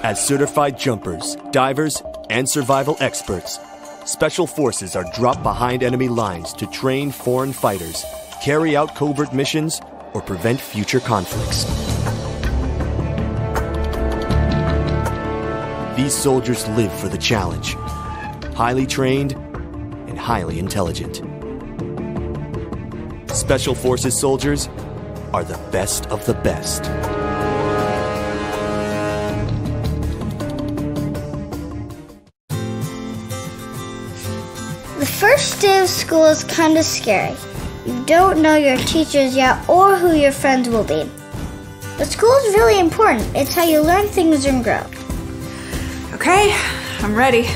As certified jumpers, divers, and survival experts, Special Forces are dropped behind enemy lines to train foreign fighters, carry out covert missions, or prevent future conflicts. These soldiers live for the challenge, highly trained and highly intelligent. Special Forces soldiers are the best of the best. The first day of school is kind of scary. You don't know your teachers yet or who your friends will be. But school is really important. It's how you learn things and grow. Okay, I'm ready.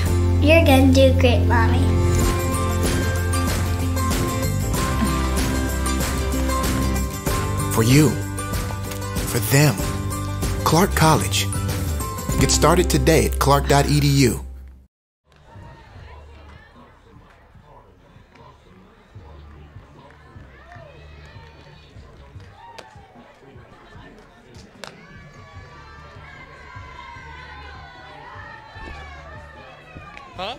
You're gonna do great, Mommy. For you. For them. Clark College. Get started today at clark.edu. Huh?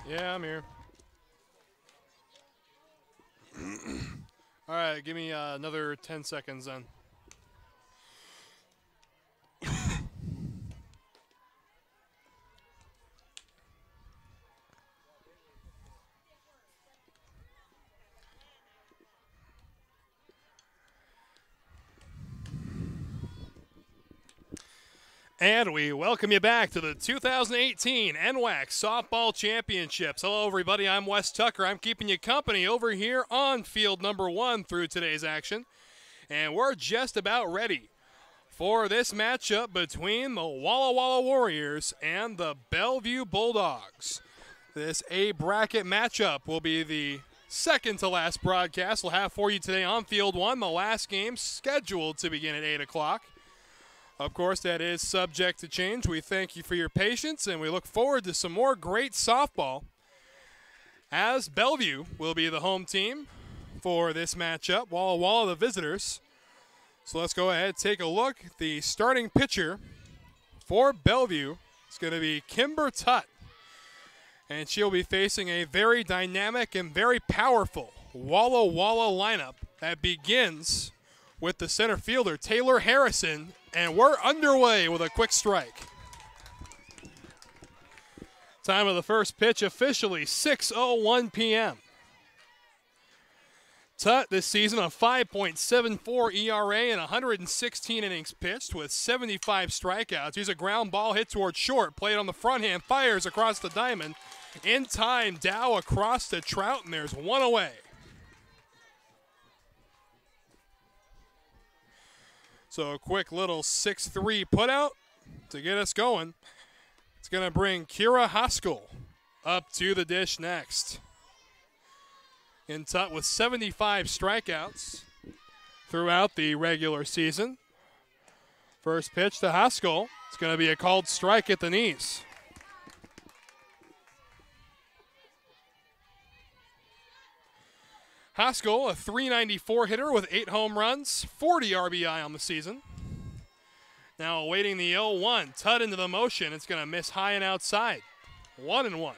Yeah, I'm here. All right, give me another 10 seconds then. And we welcome you back to the 2018 NWAC Softball Championships. Hello, everybody. I'm Wes Tucker. I'm keeping you company over here on field number 1 through today's action. And we're just about ready for this matchup between the Walla Walla Warriors and the Bellevue Bulldogs. This A bracket matchup will be the second to last broadcast we'll have for you today on field 1. The last game scheduled to begin at 8 o'clock. Of course, that is subject to change. We thank you for your patience, and we look forward to some more great softball as Bellevue will be the home team for this matchup. Walla Walla the visitors. So let's go ahead and take a look. The starting pitcher for Bellevue is going to be Kimber Tutt, and she'll be facing a very dynamic and very powerful Walla Walla lineup that begins with the center fielder, Taylor Harrison, and we're underway with a quick strike. Time of the first pitch officially 6:01 p.m. Tutt this season a 5.74 ERA and 116 innings pitched with 75 strikeouts. Here's a ground ball hit towards short, played on the front hand, fires across the diamond. In time, Dow across to Trout, and there's one away. So a quick little 6-3 putout to get us going. It's going to bring Kira Haskell up to the dish next. In Tutt with 75 strikeouts throughout the regular season. First pitch to Haskell. It's going to be a called strike at the knees. Haskell, a .394 hitter with 8 home runs, 40 RBI on the season. Now awaiting the 0-1. Tutt into the motion. It's going to miss high and outside. 1-1.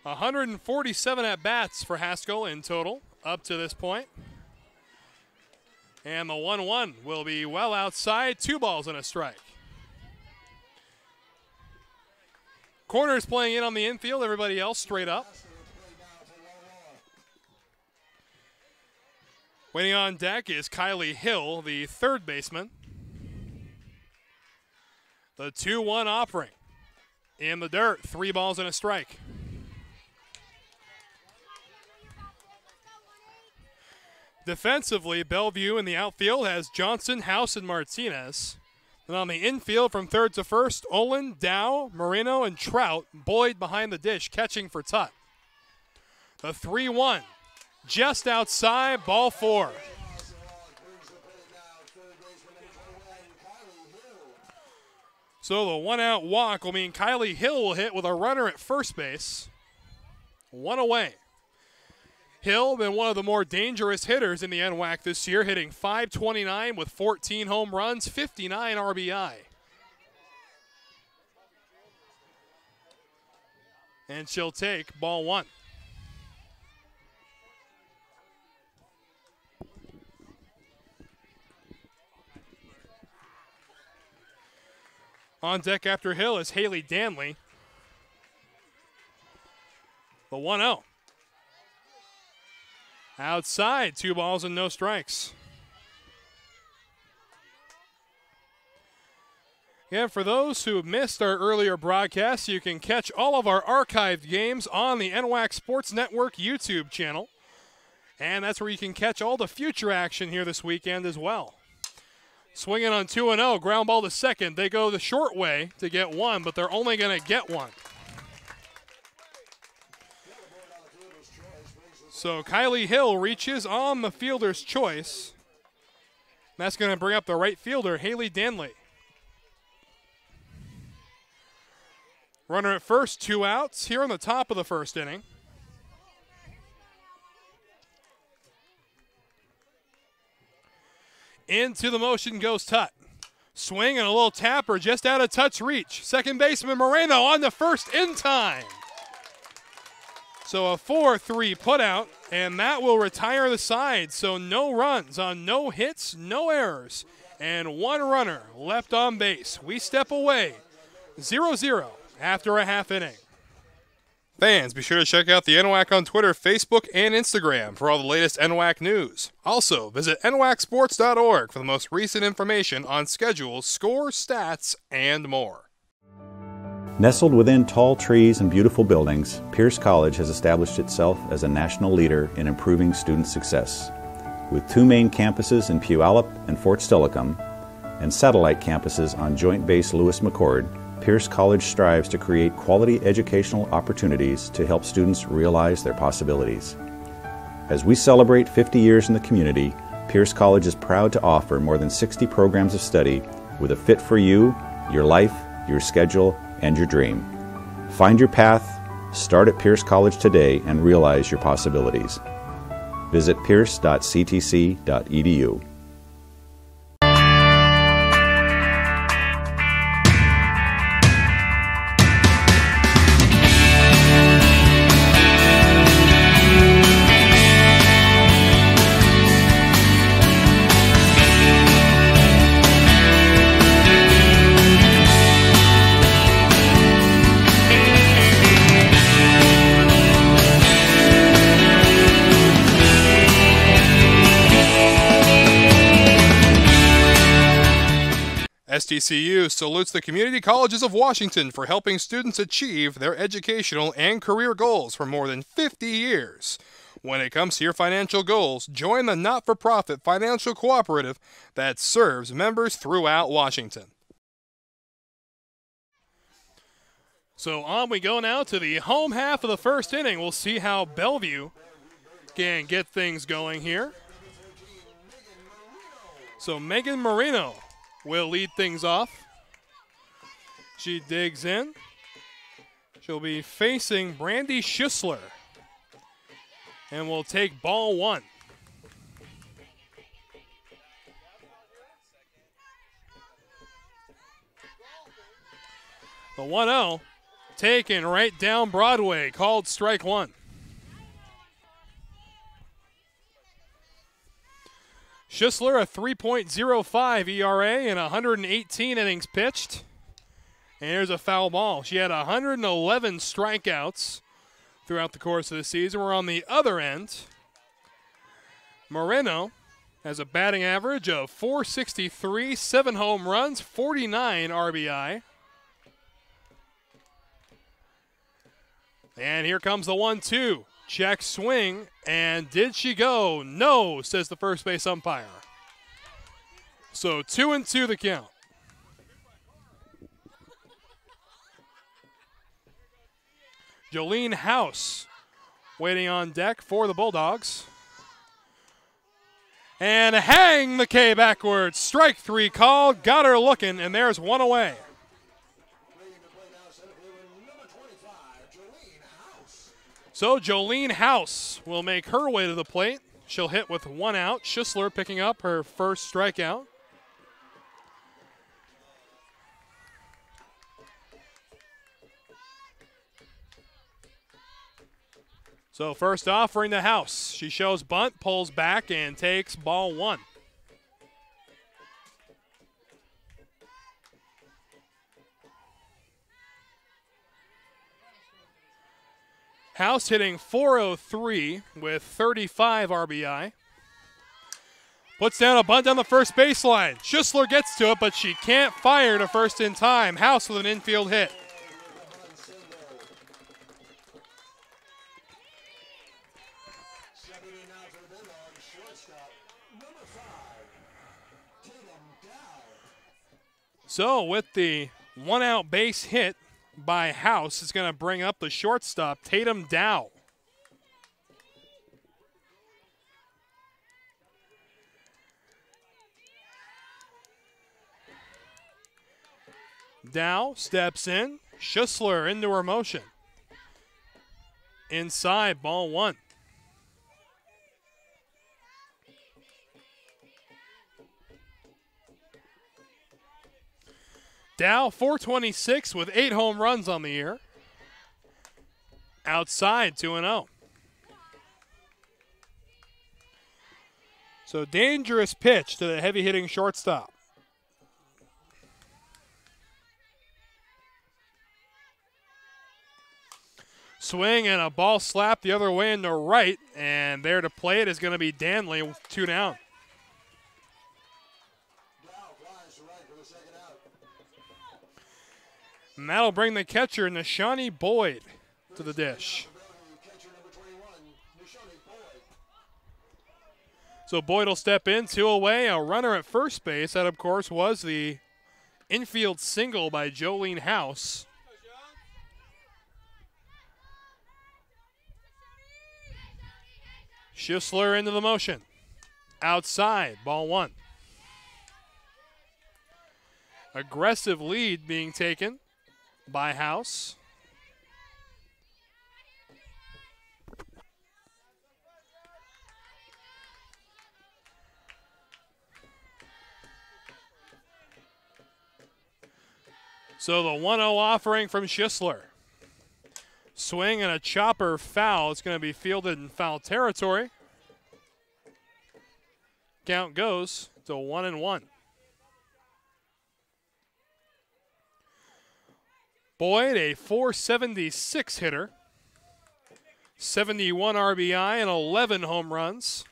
.147 at-bats for Haskell in total up to this point. And the 1-1 will be well outside. 2 balls and a strike. Corners playing in on the infield, everybody else straight up. Waiting on deck is Kylie Hill, the third baseman. The 2-1 offering. In the dirt, 3 balls and a strike. Defensively, Bellevue in the outfield has Johnson, House, and Martinez. And on the infield from third to first, Olin, Dow, Moreno, and Trout. Boyd behind the dish, catching for Tutt. The 3-1, just outside, ball 4. So the 1-out walk will mean Kylie Hill will hit with a runner at first base. 1 away. Hill been one of the more dangerous hitters in the NWAC this year, hitting .529 with 14 home runs, 59 RBI. And she'll take ball 1. On deck after Hill is Haley Danley. The 1-0. Outside, 2 balls and no strikes. And for those who missed our earlier broadcast, you can catch all of our archived games on the NWAC Sports Network YouTube channel. And that's where you can catch all the future action here this weekend as well. Swinging on 2-0, ground ball to second. They go the short way to get 1, but they're only going to get 1. So Kylie Hill reaches on the fielder's choice. That's going to bring up the right fielder, Haley Danley. Runner at first, 2 outs here in the top of the first inning. Into the motion goes Tut. Swing and a little tapper just out of Tut's reach. Second baseman Moreno on the first in time. So a 4-3 putout, and that will retire the side. So no runs on no hits, no errors, and one runner left on base. We step away 0-0 after a half inning. Fans, be sure to check out the NWAC on Twitter, Facebook, and Instagram for all the latest NWAC news. Also, visit nwacsports.org for the most recent information on schedules, scores, stats, and more. Nestled within tall trees and beautiful buildings, Pierce College has established itself as a national leader in improving student success. With two main campuses in Puyallup and Fort Steilacoom, and satellite campuses on Joint Base Lewis-McChord, Pierce College strives to create quality educational opportunities to help students realize their possibilities. As we celebrate 50 years in the community, Pierce College is proud to offer more than 60 programs of study with a fit for you, your life, your schedule, and your dream. Find your path, start at Pierce College today, and realize your possibilities. Visit pierce.ctc.edu. STCU salutes the community colleges of Washington for helping students achieve their educational and career goals for more than 50 years. When it comes to your financial goals, join the not-for-profit financial cooperative that serves members throughout Washington. So on we go now to the home half of the first inning. We'll see how Bellevue can get things going here. So Megan Marino will lead things off. She digs in. She'll be facing Brandy Schussler. And will take ball one. The 1-0 taken right down Broadway, called strike one. Schussler, a 3.05 ERA and 118 innings pitched. And here's a foul ball. She had 111 strikeouts throughout the course of the season. We're on the other end. Moreno has a batting average of .463, 7 home runs, 49 RBI. And here comes the 1-2. Check swing, and did she go? No, says the first base umpire. So 2-2 the count. Jolene House waiting on deck for the Bulldogs. And hang the K backwards. Strike three called, got her looking, and there's one away. So Jolene House will make her way to the plate. She'll hit with one out. Schussler picking up her first strikeout. So first offering to House. She shows bunt, pulls back, and takes ball one. House hitting .403 with 35 RBI. Puts down a bunt down the first baseline. Schussler gets to it, but she can't fire to first in time. House with an infield hit. So with the one-out base hit by House, is going to bring up the shortstop, Tatum Dow. Dow steps in. Schussler into her motion. Inside, ball one. Dow, 426 with 8 home runs on the year. Outside, 2-0. So dangerous pitch to the heavy-hitting shortstop. Swing and a ball slap the other way into right, and there to play it is going to be Danley, 2 down. And that'll bring the catcher, Nishani Boyd, to the dish. So Boyd will step in, 2 away, a runner at first base. That, of course, was the infield single by Jolene House. Schisler into the motion. Outside, ball 1. Aggressive lead being taken by House. So the 1-0 offering from Schisler. Swing and a chopper foul. It's going to be fielded in foul territory. Count goes to 1-1. Boyd, a .476 hitter. 71 RBI and 11 home runs.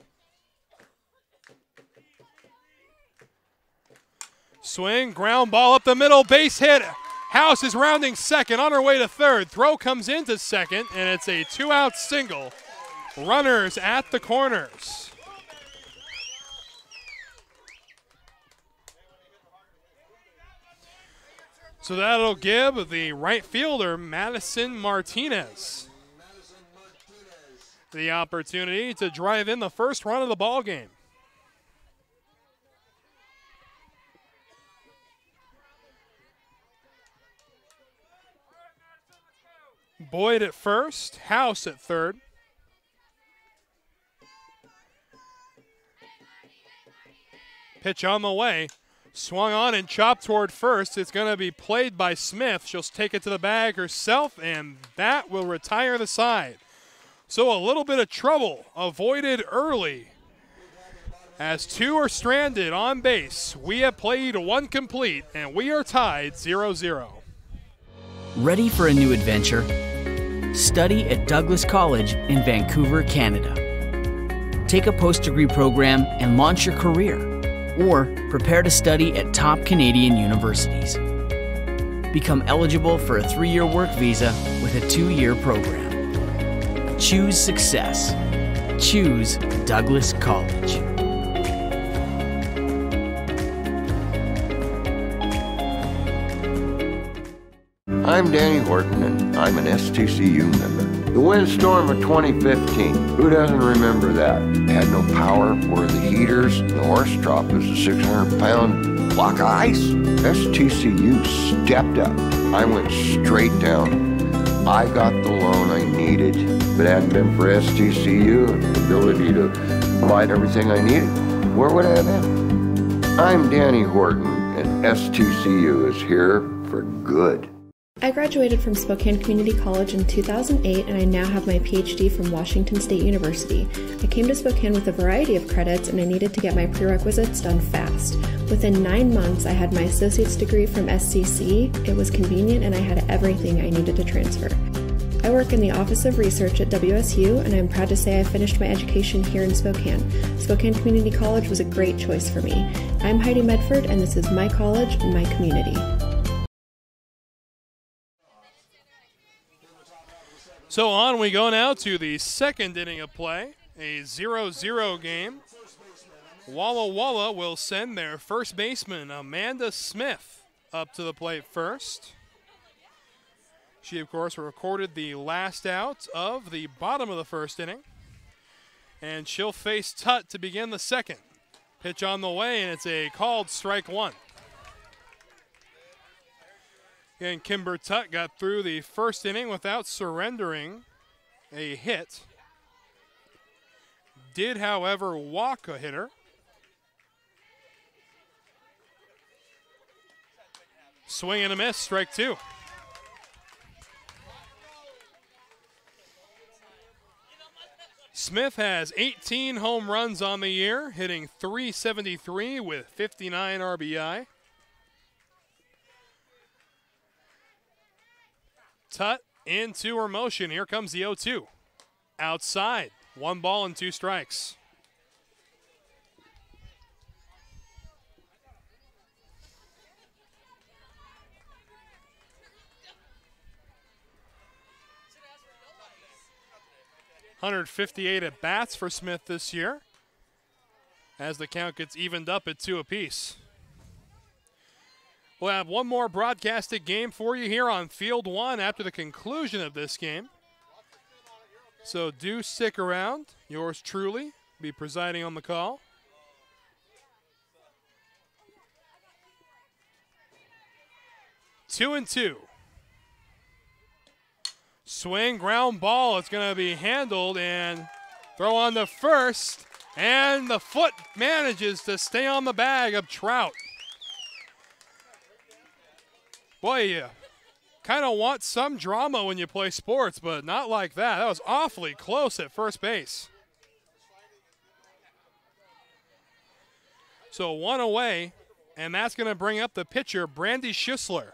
Swing, ground ball up the middle, base hit. House is rounding second, on her way to third. Throw comes into second, and it's a 2-out single. Runners at the corners. So that'll give the right fielder, Madison Martinez, the opportunity to drive in the first run of the ball game. Boyd at first, House at third. Pitch on the way. Swung on and chopped toward first. It's going to be played by Smith. She'll take it to the bag herself, and that will retire the side. So a little bit of trouble avoided early as 2 are stranded on base. We have played 1 complete, and we are tied 0-0. Ready for a new adventure? Study at Douglas College in Vancouver, Canada. Take a post-degree program and launch your career, or prepare to study at top Canadian universities. Become eligible for a 3-year work visa with a 2-year program. Choose success. Choose Douglas College. I'm Danny Horton, and I'm an STCU member. The windstorm of 2015, who doesn't remember that? Had no power, were the heaters, the horse drop was a 600-pound block of ice. STCU stepped up. I went straight down. I got the loan I needed. If it hadn't been for STCU and the ability to provide everything I needed, where would I have been? I'm Danny Horton, and STCU is here for good. I graduated from Spokane Community College in 2008, and I now have my PhD from Washington State University. I came to Spokane with a variety of credits, and I needed to get my prerequisites done fast. Within 9 months, I had my associate's degree from SCC. It was convenient, and I had everything I needed to transfer. I work in the Office of Research at WSU, and I'm proud to say I finished my education here in Spokane. Spokane Community College was a great choice for me. I'm Heidi Medford, and this is my college and my community. So on we go now to the second inning of play, a 0-0 game. Walla will send their first baseman, Amanda Smith, up to the plate first. She, of course, recorded the last out of the bottom of the first inning. And she'll face Tutt to begin the second. Pitch on the way, and it's a called strike 1. And Kimber Tutt got through the first inning without surrendering a hit. Did, however, walk a hitter. Swing and a miss, strike two. Smith has 18 home runs on the year, hitting .373 with 59 RBI. Tutt into her motion. Here comes the 0-2. Outside. 1 ball and 2 strikes. .158 at bats for Smith this year, as the count gets evened up at 2 apiece. We'll have one more broadcasted game for you here on Field 1 after the conclusion of this game. So do stick around. Yours truly be presiding on the call. Two and two. Swing, ground ball. It's going to be handled and throw on the first. And the foot manages to stay on the bag of Trout. Boy, you kind of want some drama when you play sports, but not like that. That was awfully close at first base. So 1 away, and that's going to bring up the pitcher, Brandy Schisler.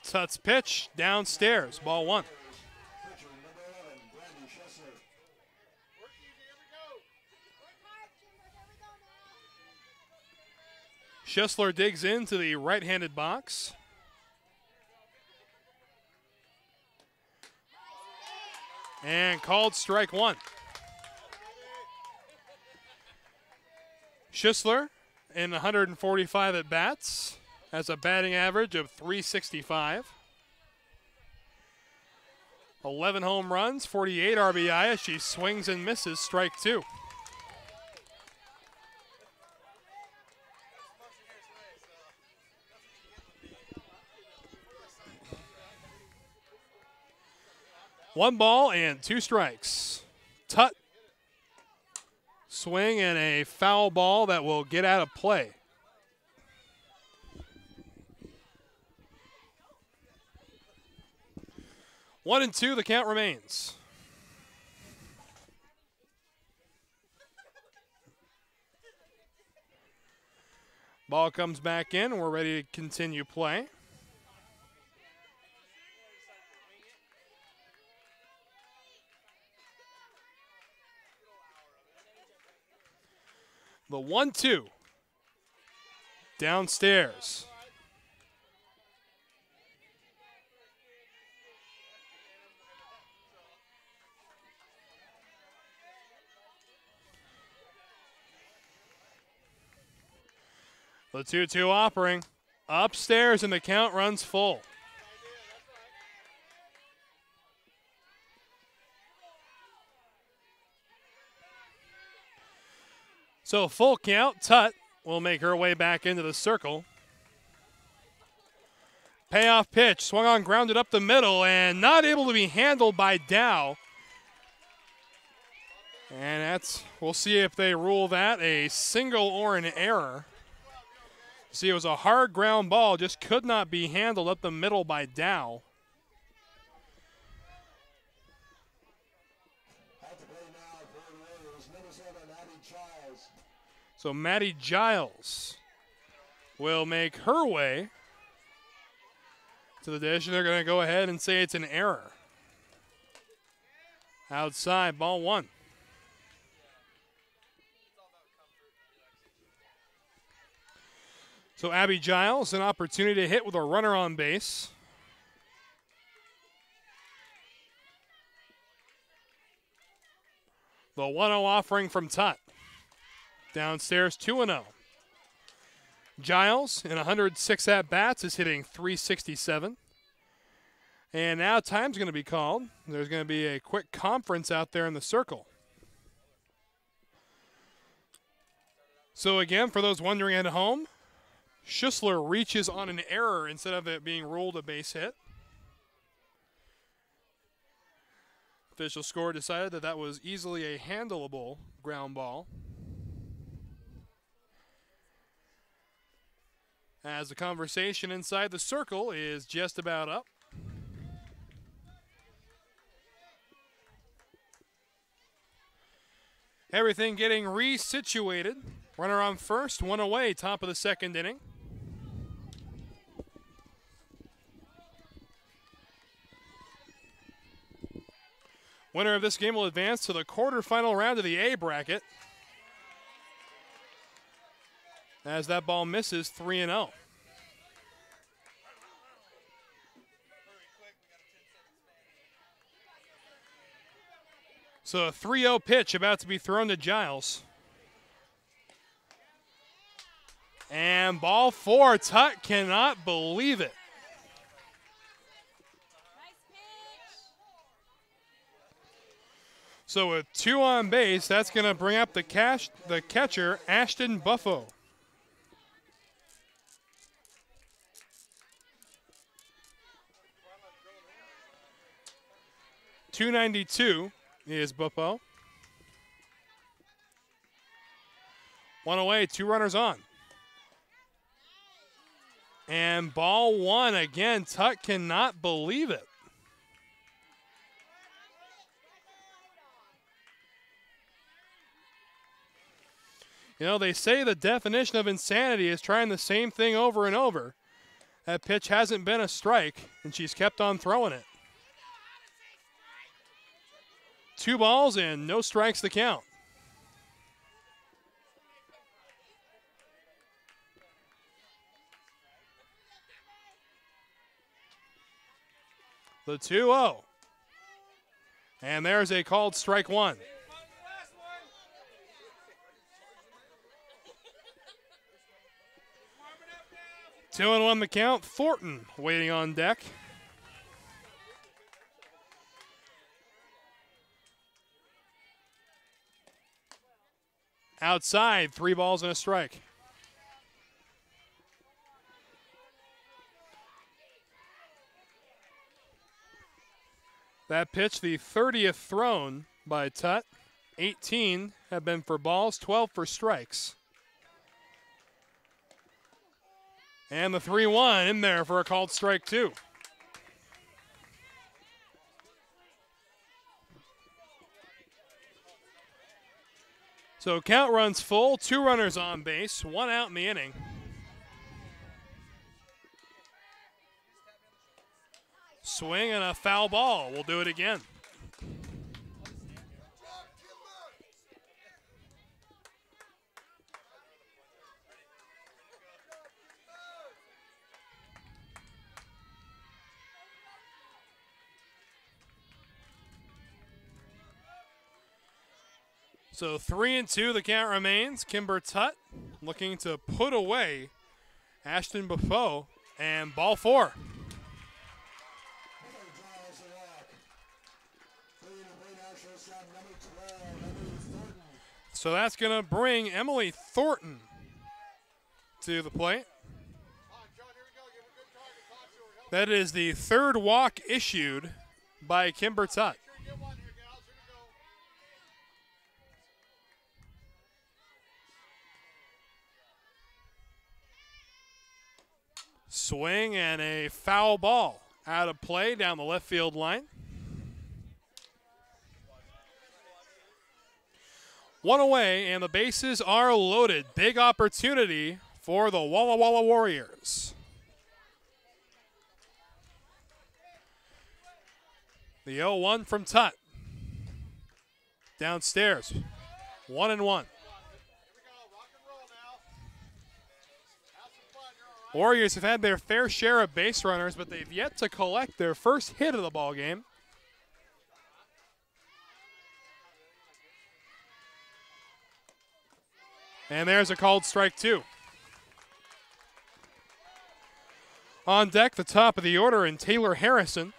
Tutt's pitch downstairs, ball 1. Schisler digs into the right-handed box. And called strike 1. Schisler in 145 at-bats has a batting average of .365. 11 home runs, 48 RBI as she swings and misses, strike 2. One ball and 2 strikes. Tutt. Swing and a foul ball that will get out of play. One and 2, the count remains. Ball comes back in. We're ready to continue play. The 1-2 downstairs. The 2-2 offering upstairs, and the count runs full. So full count. Tutt will make her way back into the circle. Payoff pitch, swung on, grounded up the middle, and not able to be handled by Dow. And we'll see if they rule that a single or an error. See, it was a hard ground ball, just could not be handled up the middle by Dow. So Maddie Giles will make her way to the dish, and they're going to go ahead and say it's an error. Outside, ball 1. So Abby Giles, an opportunity to hit with a runner on base. The 1-0 offering from Tutt. Downstairs, 2-0. Giles, in 106 at-bats, is hitting .367. And now time's going to be called. There's going to be a quick conference out there in the circle. So again, for those wondering at home, Schisler reaches on an error instead of it being ruled a base hit. Official score decided that was easily a handleable ground ball. as the conversation inside the circle is just about up. Everything getting resituated. Runner on first, one away, top of the second inning. Winner of this game will advance to the quarterfinal round of the A bracket. As that ball misses 3-0. So a 3-0 pitch about to be thrown to Giles. And ball four. Tut cannot believe it. So with two on base, that's going to bring up the catcher, Ashton Buffo. .292 is Buffo. One away, two runners on. And ball one again. Tut cannot believe it. You know, they say the definition of insanity is trying the same thing over and over. That pitch hasn't been a strike, and she's kept on throwing it. 2 balls and no strikes to count. The 2-0. And there's a called strike one. Two and one the count. Thornton waiting on deck. Outside, 3 balls and a strike. That pitch, the 30th thrown by Tut. 18 have been for balls, 12 for strikes. And the 3-1 in there for a called strike two. So count runs full, 2 runners on base, 1 out in the inning. Swing and a foul ball. We'll do it again. So 3-2 the count remains. Kimber Tut looking to put away Ashton Buffo, and ball 4. So that's going to bring Emily Thornton to the plate. That is the 3rd walk issued by Kimber Tut. Swing and a foul ball out of play down the left field line. 1 away, and the bases are loaded. Big opportunity for the Walla Walla Warriors. The 0-1 from Tut. Downstairs. 1-1. Warriors have had their fair share of base runners, but they've yet to collect their first hit of the ball game. And there's a called strike two. On deck, the top of the order, and Taylor Harrison.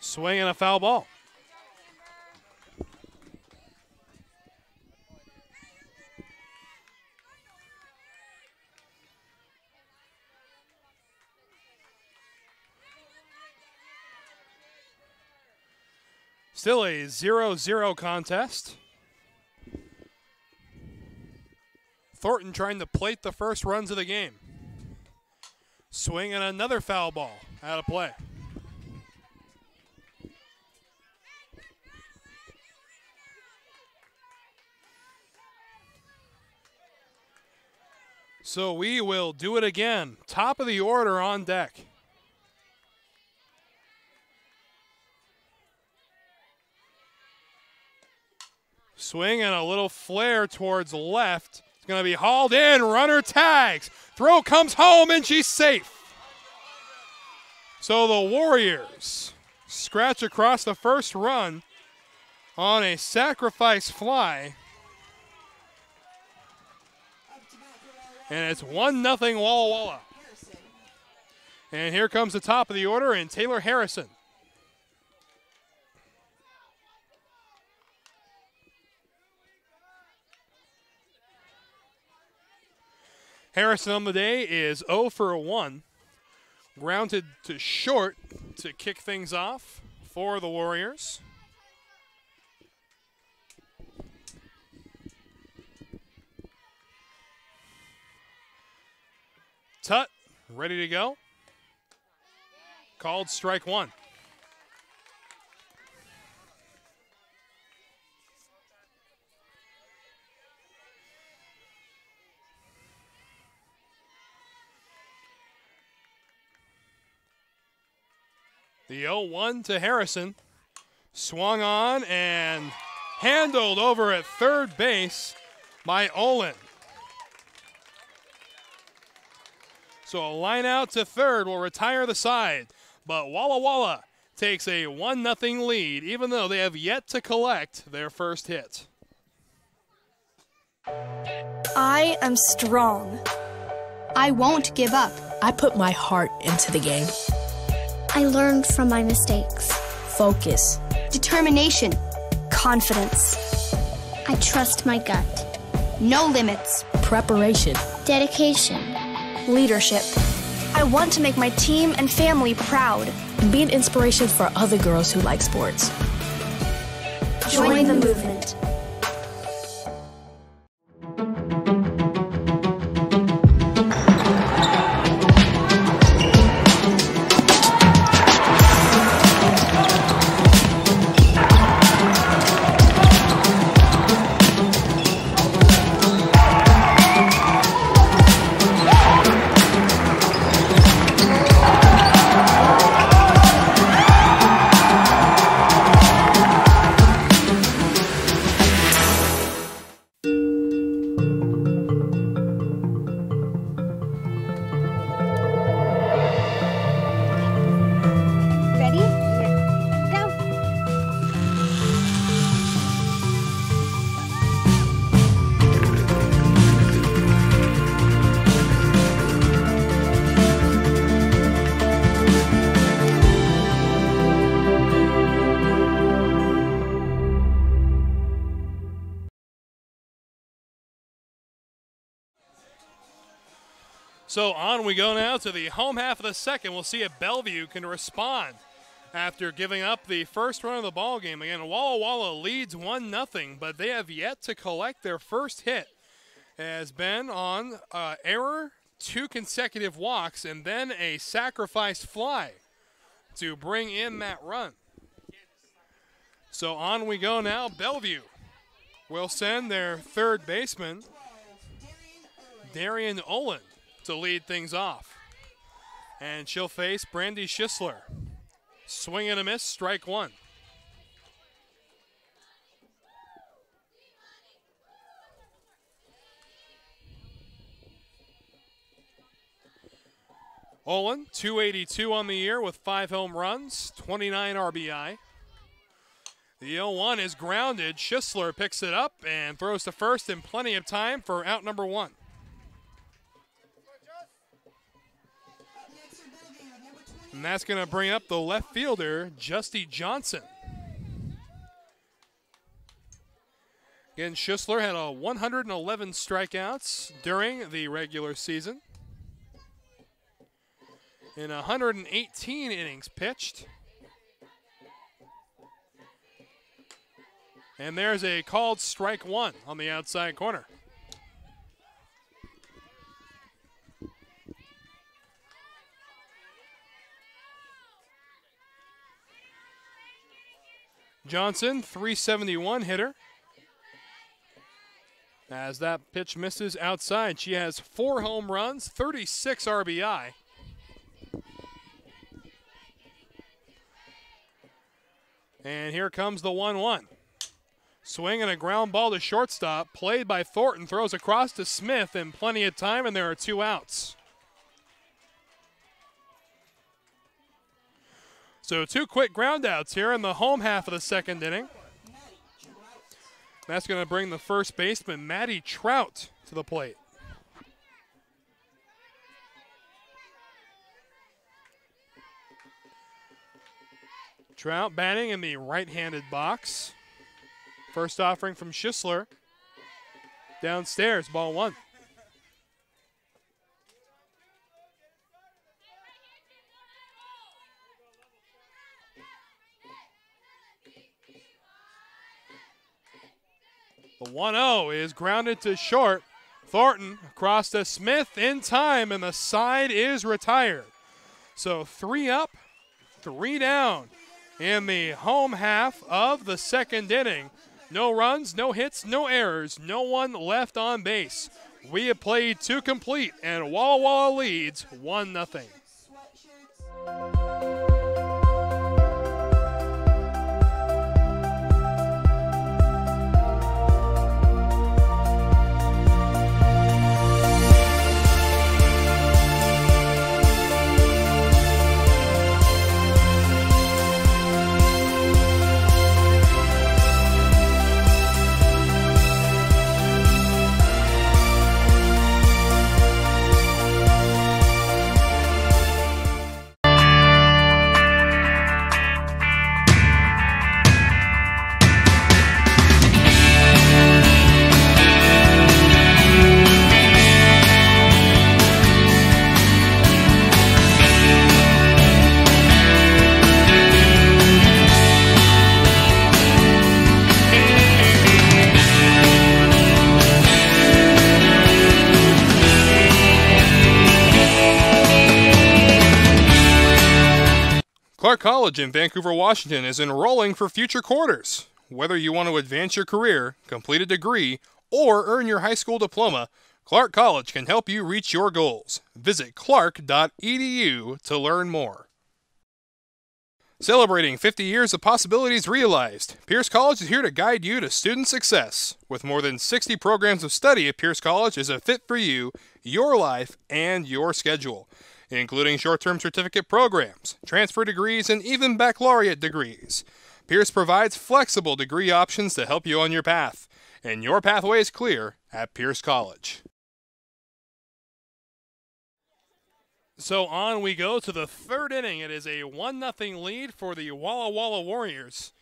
Swing and a foul ball. Still a 0-0 contest. Thornton trying to plate the first runs of the game. Swing and another foul ball out of play. So we will do it again. Top of the order on deck. Swing and a little flare towards left. It's going to be hauled in. Runner tags. Throw comes home and she's safe. So the Warriors scratch across the first run on a sacrifice fly. And it's 1-0 Walla Walla. And here comes the top of the order in Taylor Harrison. Harrison on the day is 0 for 1. Grounded to short to kick things off for the Warriors. Tut, ready to go. Called strike one. The 0-1 to Harrison. Swung on and handled over at third base by Olin. So a line out to third will retire the side. But Walla Walla takes a 1-0 lead, even though they have yet to collect their first hit. I am strong. I won't give up. I put my heart into the game. I learned from my mistakes. Focus. Determination. Confidence. I trust my gut. No limits. Preparation. Dedication. Leadership. I want to make my team and family proud. And be an inspiration for other girls who like sports. Join the movement. So on we go now to the home half of the second. We'll see if Bellevue can respond after giving up the first run of the ball game. Again, Walla Walla leads 1-0, but they have yet to collect their first hit. It has been on error, 2 consecutive walks, and then a sacrifice fly to bring in that run. So on we go now. Bellevue will send their third baseman, Darian Olin, to lead things off. And she'll face Brandy Schisler. Swing and a miss, strike one. Olin, 282 on the year with 5 home runs, 29 RBI. The 0-1 is grounded. Schisler picks it up and throws to first in plenty of time for out number 1. And that's going to bring up the left fielder, Justy Johnson. Again, Schisler had 111 strikeouts during the regular season. In 118 innings pitched. And there's a called strike one on the outside corner. Johnson, 371 hitter. As that pitch misses outside, she has 4 home runs, 36 RBI. And here comes the 1-1. Swing and a ground ball to shortstop, played by Thornton, throws across to Smith in plenty of time, and there are 2 outs. So 2 quick groundouts here in the home half of the second inning. That's going to bring the first baseman, Maddie Trout, to the plate. Trout batting in the right-handed box. First offering from Schisler. Downstairs, ball 1. The 1-0 is grounded to short. Thornton across to Smith in time, and the side is retired. So 3 up, 3 down in the home half of the second inning. No runs, no hits, no errors, no one left on base. We have played 2 complete, and Walla Walla leads 1-0. Clark College in Vancouver, Washington is enrolling for future quarters. Whether you want to advance your career, complete a degree, or earn your high school diploma, Clark College can help you reach your goals. Visit clark.edu to learn more. Celebrating 50 years of possibilities realized, Pierce College is here to guide you to student success. With more than 60 programs of study at Pierce College is a fit for you, your life, and your schedule, including short-term certificate programs, transfer degrees, and even baccalaureate degrees. Pierce provides flexible degree options to help you on your path, and your pathway is clear at Pierce College. So on we go to the third inning. It is a 1-0 lead for the Walla Walla Warriors.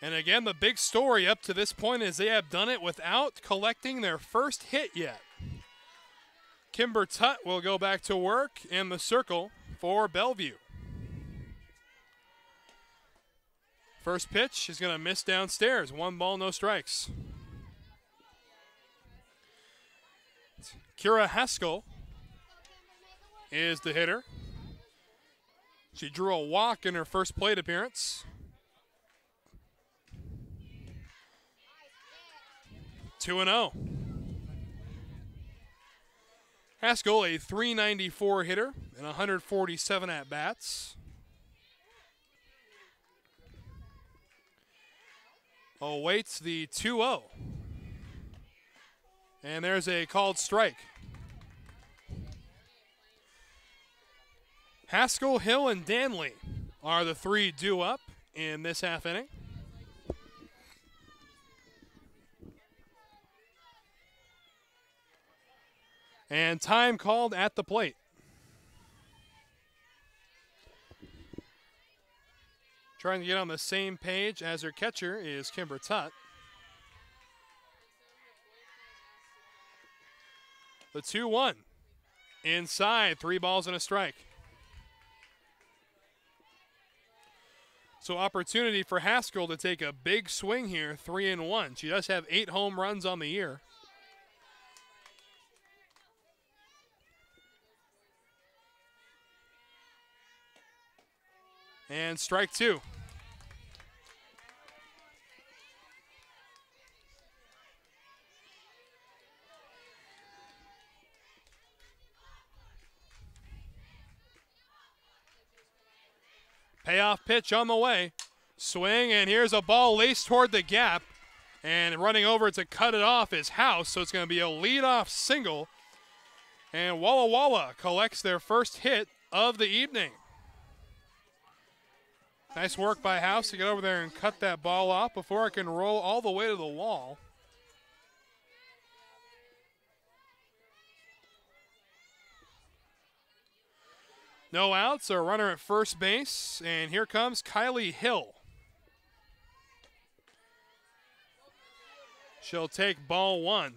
And again, the big story up to this point is they have done it without collecting their first hit yet. Kimber Tutt will go back to work in the circle for Bellevue. First pitch is going to miss downstairs. 1 ball, no strikes. Kira Haskell is the hitter. She drew a walk in her first plate appearance. 2-0. Haskell, a .394 hitter and 147 at-bats. Awaits the 2-0. And there's a called strike. Haskell, Hill, and Danley are the 3 due up in this half inning. And time called at the plate. Trying to get on the same page as her catcher is Kimber Tutt. The 2-1. Inside, 3 balls and a strike. So opportunity for Haskell to take a big swing here, 3-1. She does have 8 home runs on the year. And strike 2. Payoff pitch on the way. Swing, and here's a ball laced toward the gap. And running over to cut it off is House, so it's going to be a leadoff single. And Walla Walla collects their first hit of the evening. Nice work by House to get over there and cut that ball off before it can roll all the way to the wall. No outs, a runner at first base, and here comes Kylie Hill. She'll take ball 1.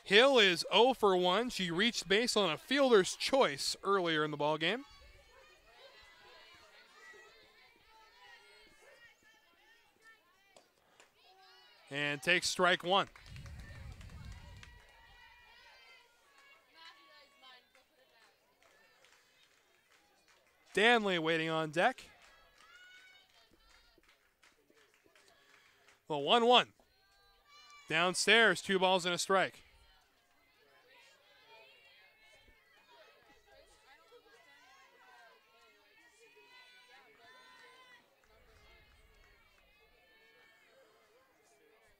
Hill is 0 for 1. She reached base on a fielder's choice earlier in the ballgame. And takes strike 1. Danley waiting on deck. The 1-1. Downstairs, 2 balls and a strike.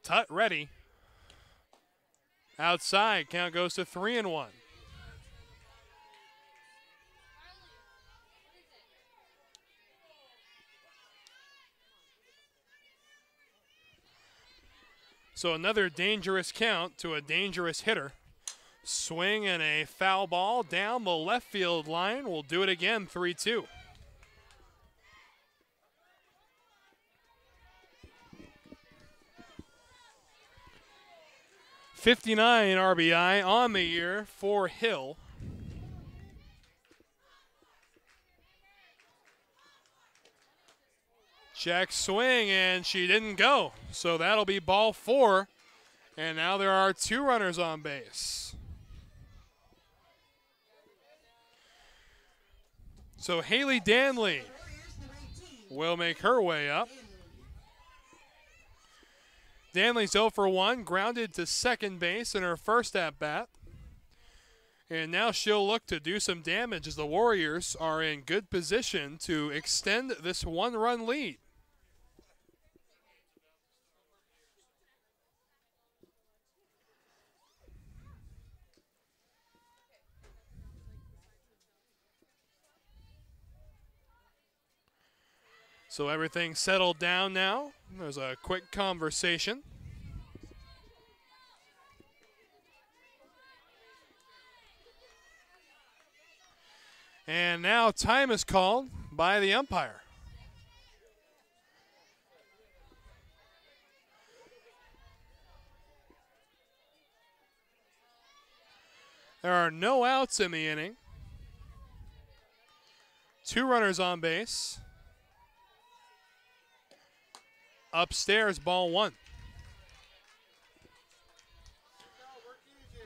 Tut ready. Outside, count goes to 3-1. So another dangerous count to a dangerous hitter. Swing and a foul ball down the left field line. We'll do it again, 3-2. .59 RBI on the year for Hill. Check swing, and she didn't go. So that'll be ball 4. And now there are 2 runners on base. So Haley Danley will make her way up. Danley's 0 for 1, grounded to second base in her first at-bat. And now she'll look to do some damage as the Warriors are in good position to extend this 1-run lead. So everything settled down now. There's a quick conversation. And now time is called by the umpire. There are no outs in the inning. 2 runners on base. Upstairs, ball 1.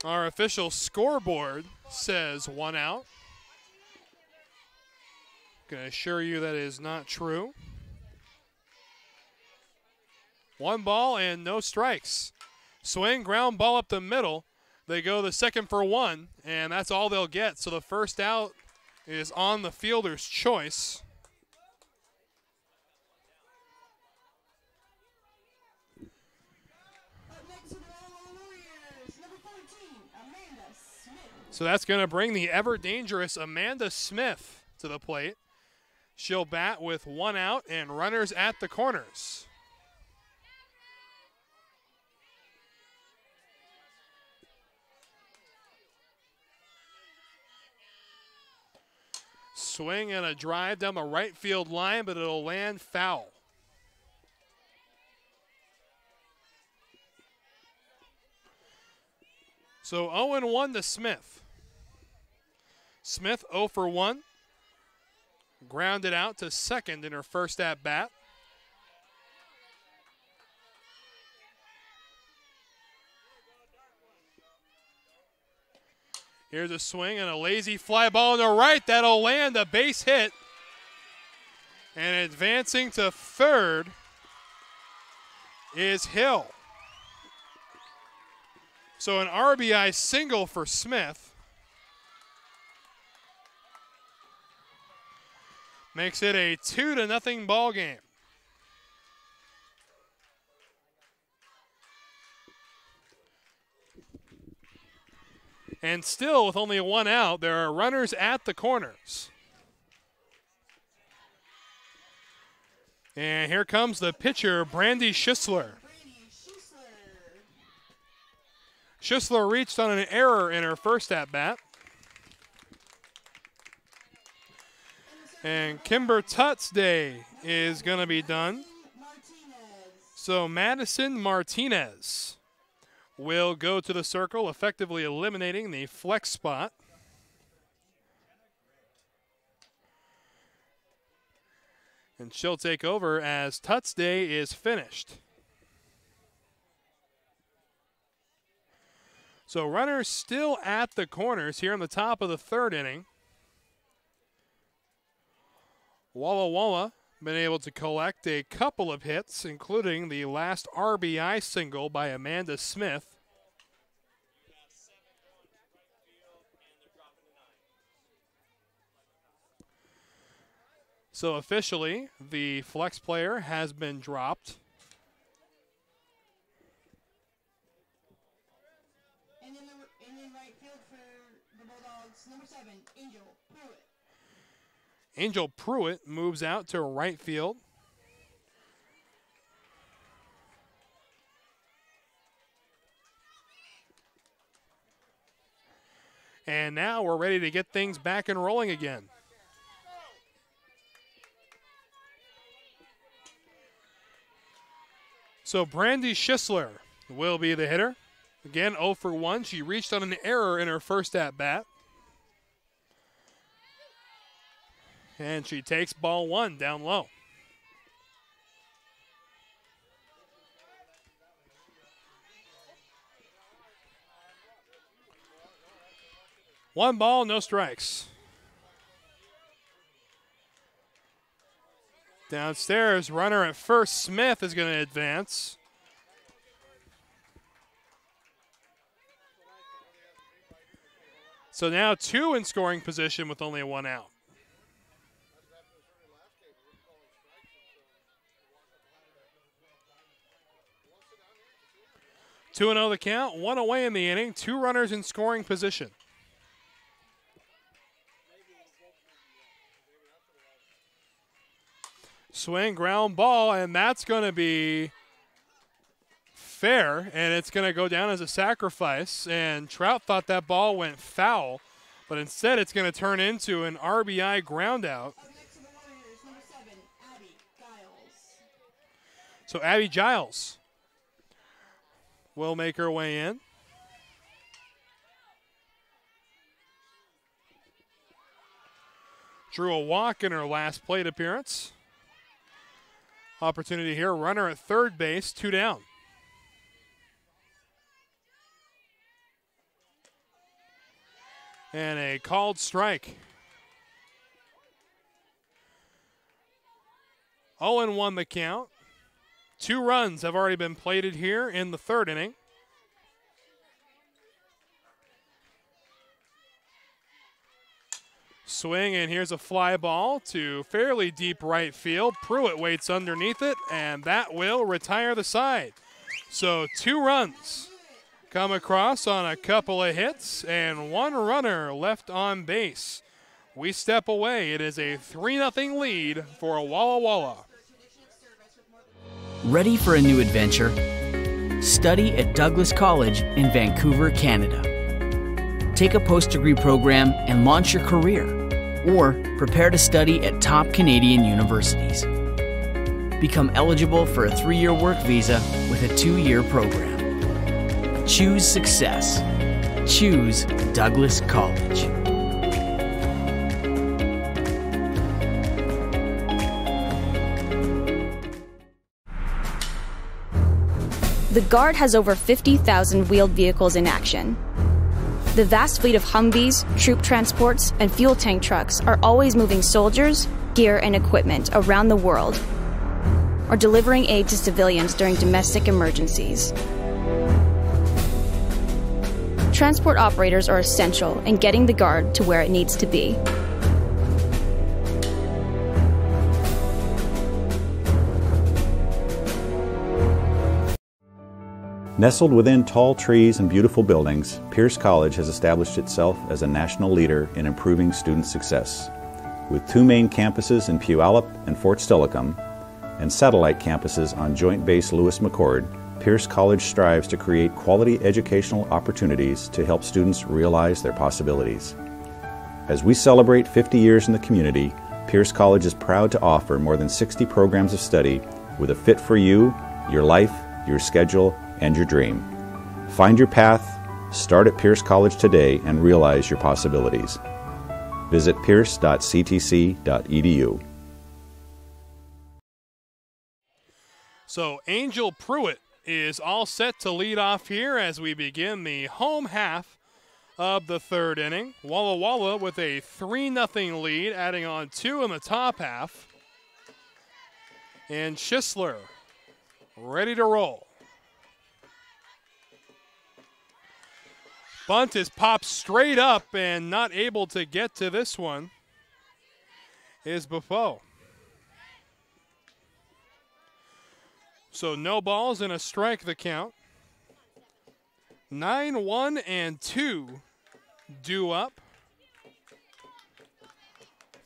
Our official scoreboard says 1 out. Can assure you that is not true. 1 ball and no strikes. Swing, ground ball up the middle. They go the second for 1, and that's all they'll get. So the first out is on the fielder's choice. So that's going to bring the ever-dangerous Amanda Smith to the plate. She'll bat with 1 out and runners at the corners. Swing and a drive down the right field line, but it'll land foul. So 0-1 to Smith. Smith 0 for 1. Grounded out to second in her first at-bat. Here's a swing and a lazy fly ball in the right. That'll land a base hit. And advancing to third is Hill. So an RBI single for Smith. Makes it a 2-0 ball game. And still with only one out, there are runners at the corners. And here comes the pitcher, Brandy Schisler. Schisler reached on an error in her first at-bat. And Kimber Tutt's day is going to be done. So Madison Martinez will go to the circle, effectively eliminating the flex spot. And she'll take over as Tutt's day is finished. So runners still at the corners here in the top of the third inning. Walla Walla been able to collect a couple of hits, including the last RBI single by Amanda Smith. So officially, the flex player has been dropped. And in right field for the Bulldogs, number 7, Angel Pruitt. Angel Pruitt moves out to right field. And now we're ready to get things back and rolling again. So Brandy Schisler will be the hitter. Again, 0 for 1. She reached on an error in her first at-bat. And she takes ball 1 down low. One ball, no strikes. Downstairs, runner at first, Smith is going to advance. So now 2 in scoring position with only 1 out. Two 2-0 the count, 1 away in the inning, 2 runners in scoring position. Swing, ground ball, and that's going to be fair, and it's going to go down as a sacrifice. And Trout thought that ball went foul, but instead it's going to turn into an RBI ground out. So Abby Giles will make her way in. Drew a walk in her last plate appearance. Opportunity here, runner at third base, 2 down. And a called strike. 0-1 the count. 2 runs have already been plated here in the third inning. Swing, and here's a fly ball to fairly deep right field. Pruitt waits underneath it, and that will retire the side. So 2 runs come across on a couple of hits, and 1 runner left on base. We step away. It is a 3-0 lead for Walla Walla. Ready for a new adventure? Study at Douglas College in Vancouver, Canada. Take a post-degree program and launch your career, or prepare to study at top Canadian universities. Become eligible for a 3-year work visa with a 2-year program. Choose success. Choose Douglas College. The Guard has over 50,000 wheeled vehicles in action. The vast fleet of Humvees, troop transports, and fuel tank trucks are always moving soldiers, gear, and equipment around the world, or delivering aid to civilians during domestic emergencies. Transport operators are essential in getting the Guard to where it needs to be. Nestled within tall trees and beautiful buildings, Pierce College has established itself as a national leader in improving student success. With 2 main campuses in Puyallup and Fort Steilacoom, and satellite campuses on Joint Base Lewis-McChord, Pierce College strives to create quality educational opportunities to help students realize their possibilities. As we celebrate 50 years in the community, Pierce College is proud to offer more than 60 programs of study with a fit for you, your life, your schedule, and your dream. Find your path, start at Pierce College today, and realize your possibilities. Visit pierce.ctc.edu. So Angel Pruitt is all set to lead off here as we begin the home half of the 3rd inning. Walla Walla with a 3-0 lead, adding on 2 in the top half. And Schisler ready to roll. Bunt is popped straight up, and not able to get to this one is Buffo. So no balls and a strike the count. 9-1-2 due up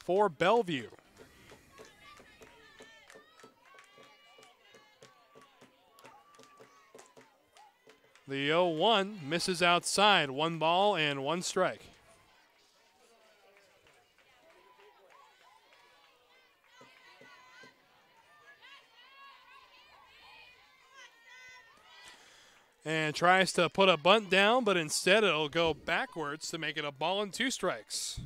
for Bellevue. The 0-1 misses outside. 1 ball and 1 strike. And tries to put a bunt down, but instead it'll go backwards to make it a ball and 2 strikes.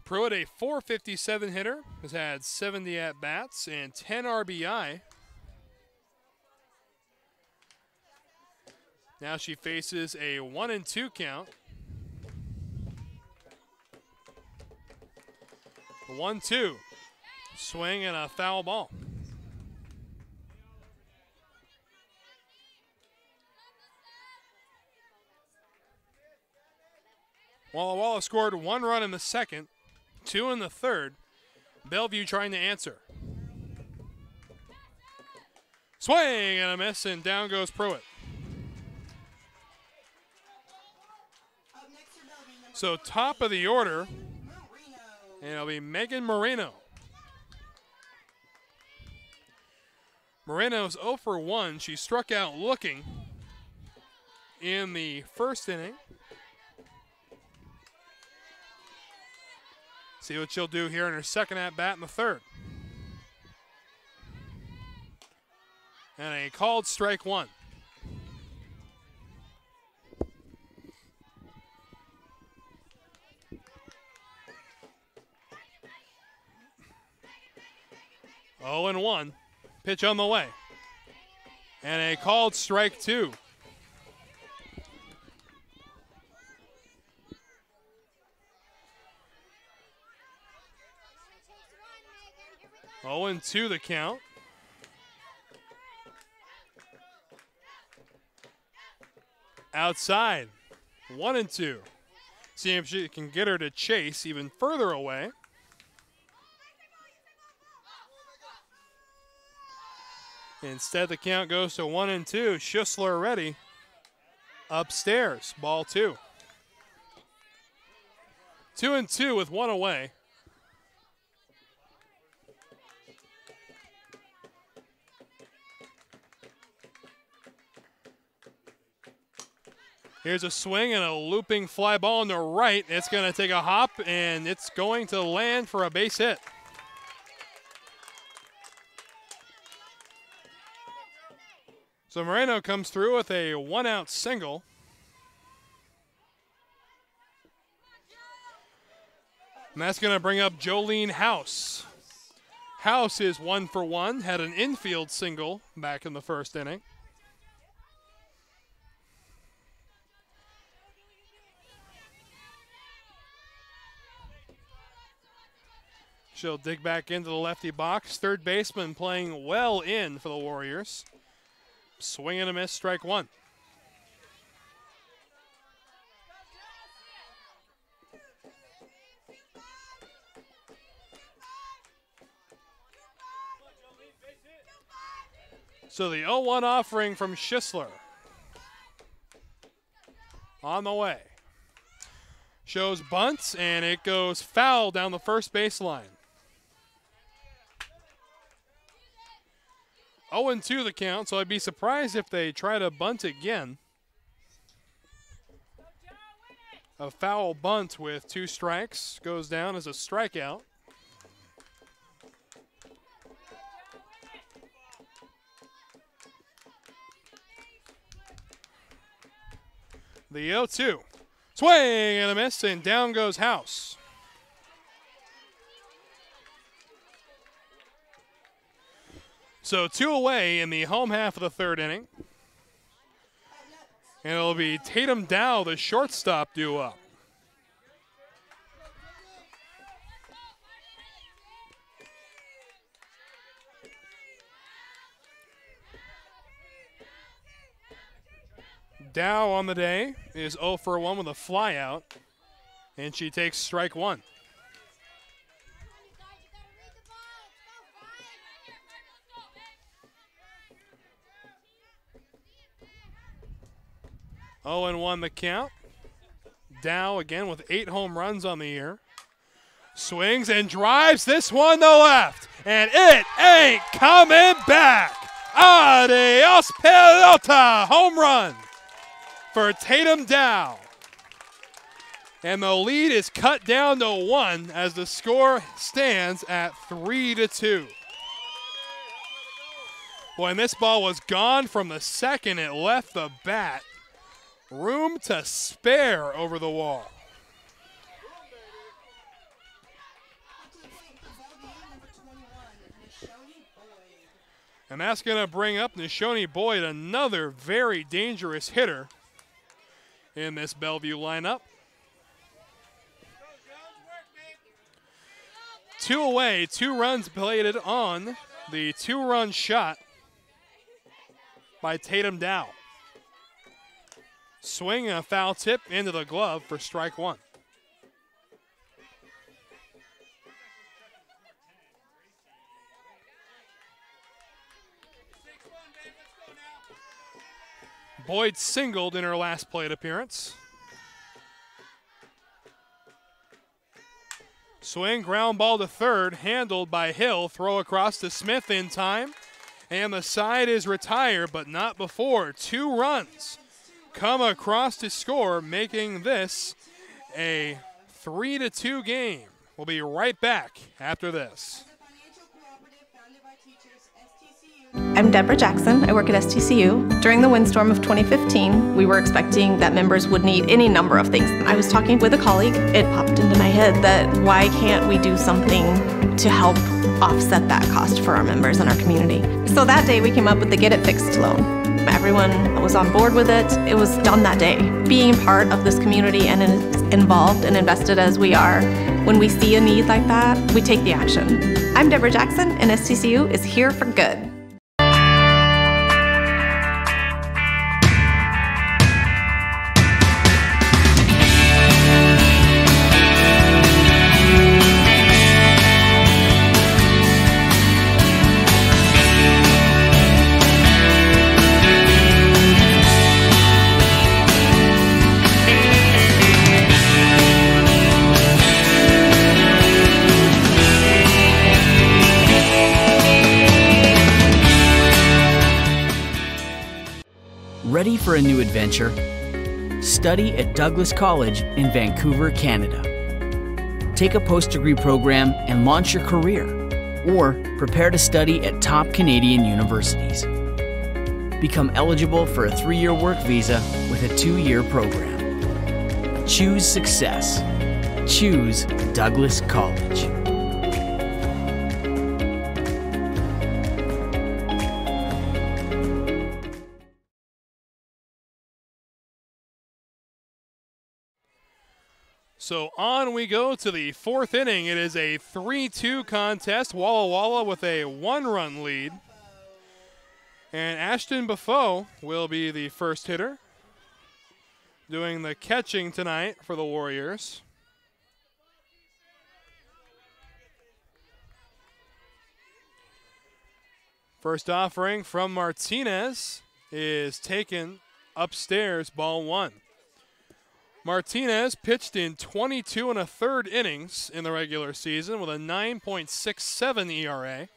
Pruitt, a .457 hitter, has had 70 at-bats and 10 RBI. Now she faces a 1-2 count. 1-2. Swing and a foul ball. Walla Walla scored 1 run in the 2nd, 2 in the 3rd. Bellevue trying to answer. Swing and a miss, and down goes Pruitt. So top of the order, and it'll be Megan Moreno. Moreno's 0 for 1. She struck out looking in the 1st inning. See what she'll do here in her 2nd at-bat in the 3rd. And a called strike 1. Oh, and 1. Pitch on the way. And a called strike 2. Oh, and 2 the count. Outside. 1-2. See if she can get her to chase even further away. Instead, the count goes to 1-2. Schisler ready. Upstairs. Ball 2. 2-2 with 1 away. Here's a swing and a looping fly ball in the right. It's going to take a hop, and it's going to land for a base hit. So Moreno comes through with a 1-out single. And that's going to bring up Jolene House. House is 1 for 1, had an infield single back in the 1st inning. She'll dig back into the lefty box. Third baseman playing well in for the Warriors. Swing and a miss, strike one. So the 0-1 offering from Schisler on the way. Shows bunts, and it goes foul down the first baseline. 0-2 the count, so I'd be surprised if they try to bunt again. A foul bunt with 2 strikes goes down as a strikeout. The 0-2. Swing and a miss, and down goes House. So 2 away in the home half of the third inning. And it'll be Tatum Dow, the shortstop, due up. Dow on the day is 0 for 1 with a fly out, and she takes strike one. Oh, and 1 the count. Dow again with 8 home runs on the year. Swings and drives this one to left, and it ain't coming back. Adios pelota, home run for Tatum Dow. And the lead is cut down to 1 as the score stands at 3-2. Boy, and this ball was gone from the second it left the bat. Room to spare over the wall. And that's going to bring up Nishoni Boyd, another very dangerous hitter in this Bellevue lineup. 2 away, 2 runs plated on the 2-run shot by Tatum Dow. Swing and a foul tip into the glove for strike one. Boyd singled in her last plate appearance. Swing, ground ball to third, handled by Hill. Throw across to Smith in time. And the side is retired, but not before 2 runs come across to score, making this a 3-2 game. We'll be right back after this. I'm Deborah Jackson. I work at STCU. During the windstorm of 2015, we were expecting that members would need any number of things. I was talking with a colleague. It popped into my head that why can't we do something to help offset that cost for our members and our community? So that day we came up with the Get It Fixed loan. Everyone was on board with it. It was done that day. Being part of this community and involved and invested as we are, when we see a need like that, we take the action. I'm Deborah Jackson, and STCU is here for good. Ready for a new adventure? Study at Douglas College in Vancouver, Canada. Take a post-degree program and launch your career, or prepare to study at top Canadian universities. Become eligible for a 3-year work visa with a 2-year program. Choose success. Choose Douglas College. So on we go to the fourth inning. It is a 3-2 contest. Walla Walla with a 1-run lead. And Ashton Buffo will be the first hitter, doing the catching tonight for the Warriors. First offering from Martinez is taken upstairs, ball 1. Martinez pitched in 22 1/3 innings in the regular season with a 9.67 ERA.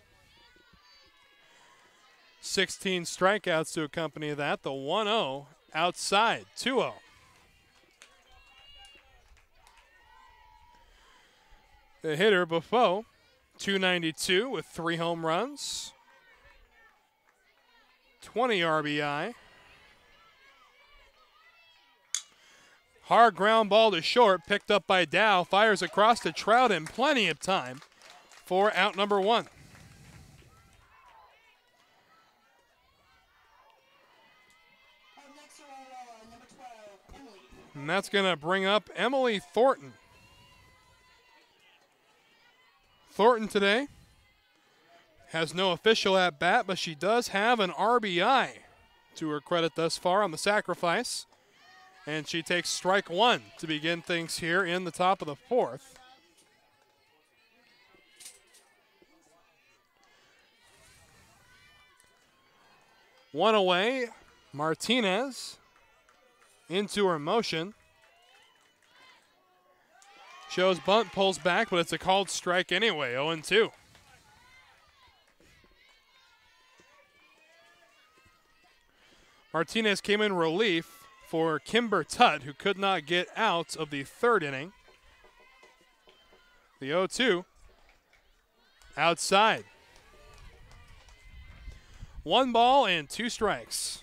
16 strikeouts to accompany that. The 1-0 outside, 2-0. The hitter, Buffo, 292 with 3 home runs, 20 RBI. Hard ground ball to short, picked up by Dow, fires across to Trout in plenty of time for out number 1. And that's going to bring up Emily Thornton. Thornton today has no official at bat, but she does have an RBI to her credit thus far on the sacrifice. And she takes strike 1 to begin things here in the top of the 4th. One away, Martinez into her motion. Shows bunt, pulls back, but it's a called strike anyway, 0-2. Martinez came in relief for Kimber Tutt, who could not get out of the 3rd inning. The 0-2 outside. 1 ball and 2 strikes.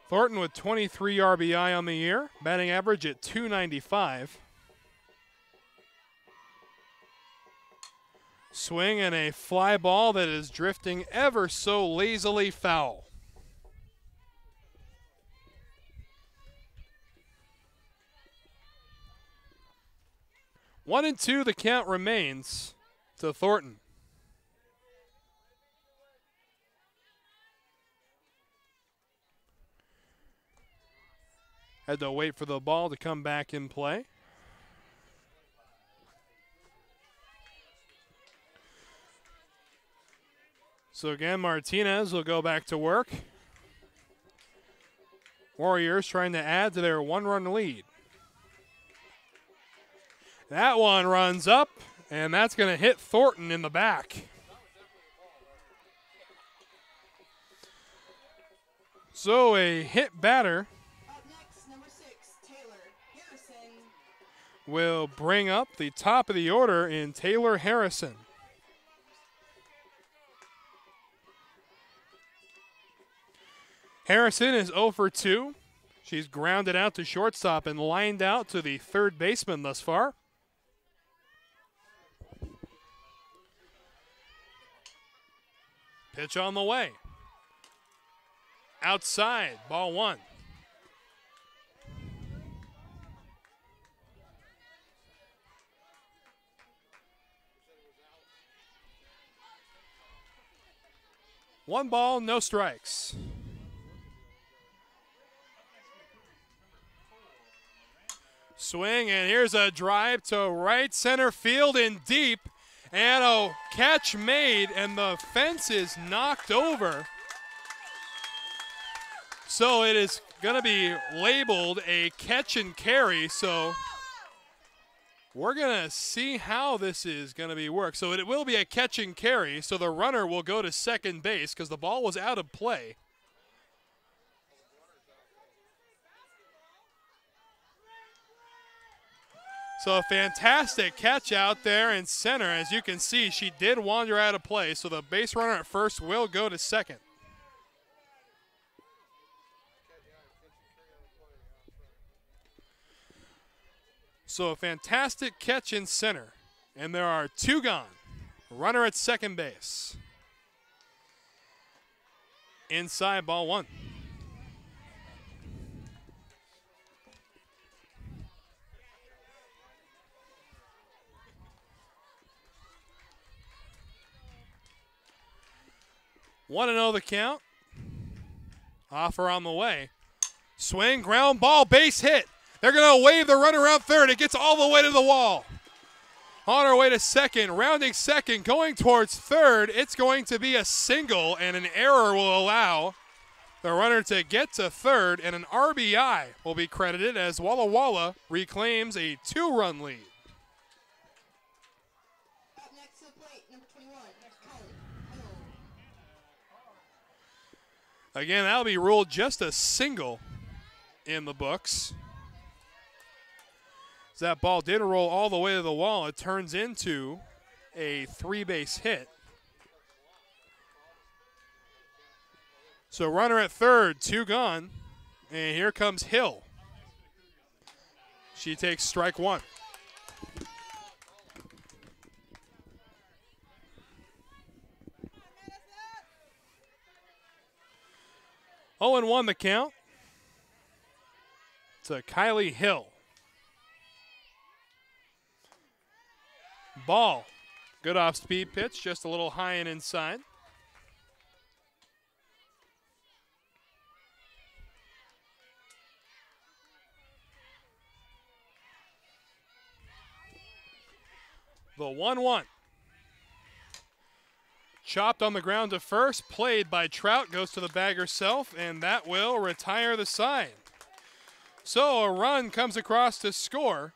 Thornton with 23 RBI on the year, batting average at .295. Swing and a fly ball that is drifting ever so lazily foul. One and 2, the count remains to Thornton. Had to wait for the ball to come back in play. So again, Martinez will go back to work. Warriors trying to add to their 1-run lead. That one runs up, and that's going to hit Thornton in the back. So a hit batter will bring up the top of the order in Taylor Harrison. Harrison is 0 for 2. She's grounded out to shortstop and lined out to the 3rd baseman thus far. Pitch on the way. Outside, ball 1. One ball, no strikes. Swing, and here's a drive to right center field in deep. And a catch made, and the fence is knocked over. So it is going to be labeled a catch and carry. So we're going to see how this is going to be worked. So it will be a catch and carry. So the runner will go to second base because the ball was out of play. So a fantastic catch out there in center. As you can see, she did wander out of play. So the base runner at first will go to second. So a fantastic catch in center. And there are 2 gone. Runner at second base. Inside, ball 1. 1-0 the count. Offer on the way. Swing, ground ball, base hit. They're going to wave the runner around third. It gets all the way to the wall. On our way to second, rounding second, going towards third. It's going to be a single, and an error will allow the runner to get to third, and an RBI will be credited as Walla reclaims a 2-run lead. Up next to the plate, number 21, Again, that'll be ruled just a single in the books. As that ball did roll all the way to the wall, it turns into a 3-base hit. So runner at third, 2 gone, and here comes Hill. She takes strike 1. Oh, and 1 the count to Kylie Hill. Ball. Good off-speed pitch, just a little high and inside. The 1-1. Chopped on the ground to first, played by Trout, goes to the bag herself, and that will retire the side. So a run comes across to score,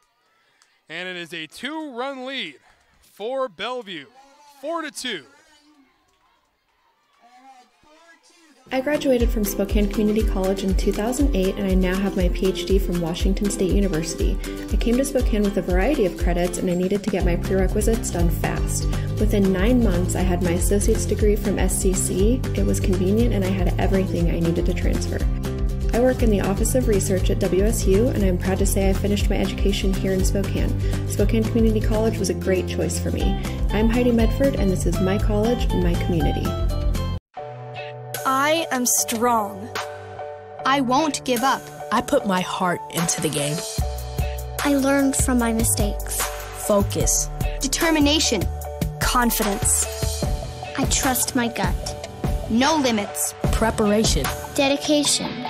and it is a 2-run lead for Bellevue, 4-2. I graduated from Spokane Community College in 2008, and I now have my PhD from Washington State University. I came to Spokane with a variety of credits, and I needed to get my prerequisites done fast. Within 9 months, I had my associate's degree from SCC. It was convenient, and I had everything I needed to transfer. I work in the Office of Research at WSU, and I'm proud to say I finished my education here in Spokane. Spokane Community College was a great choice for me. I'm Heidi Medford, and this is my college and my community. I am strong. I won't give up. I put my heart into the game. I learned from my mistakes. Focus. Determination. Confidence. I trust my gut. No limits. Preparation. Dedication.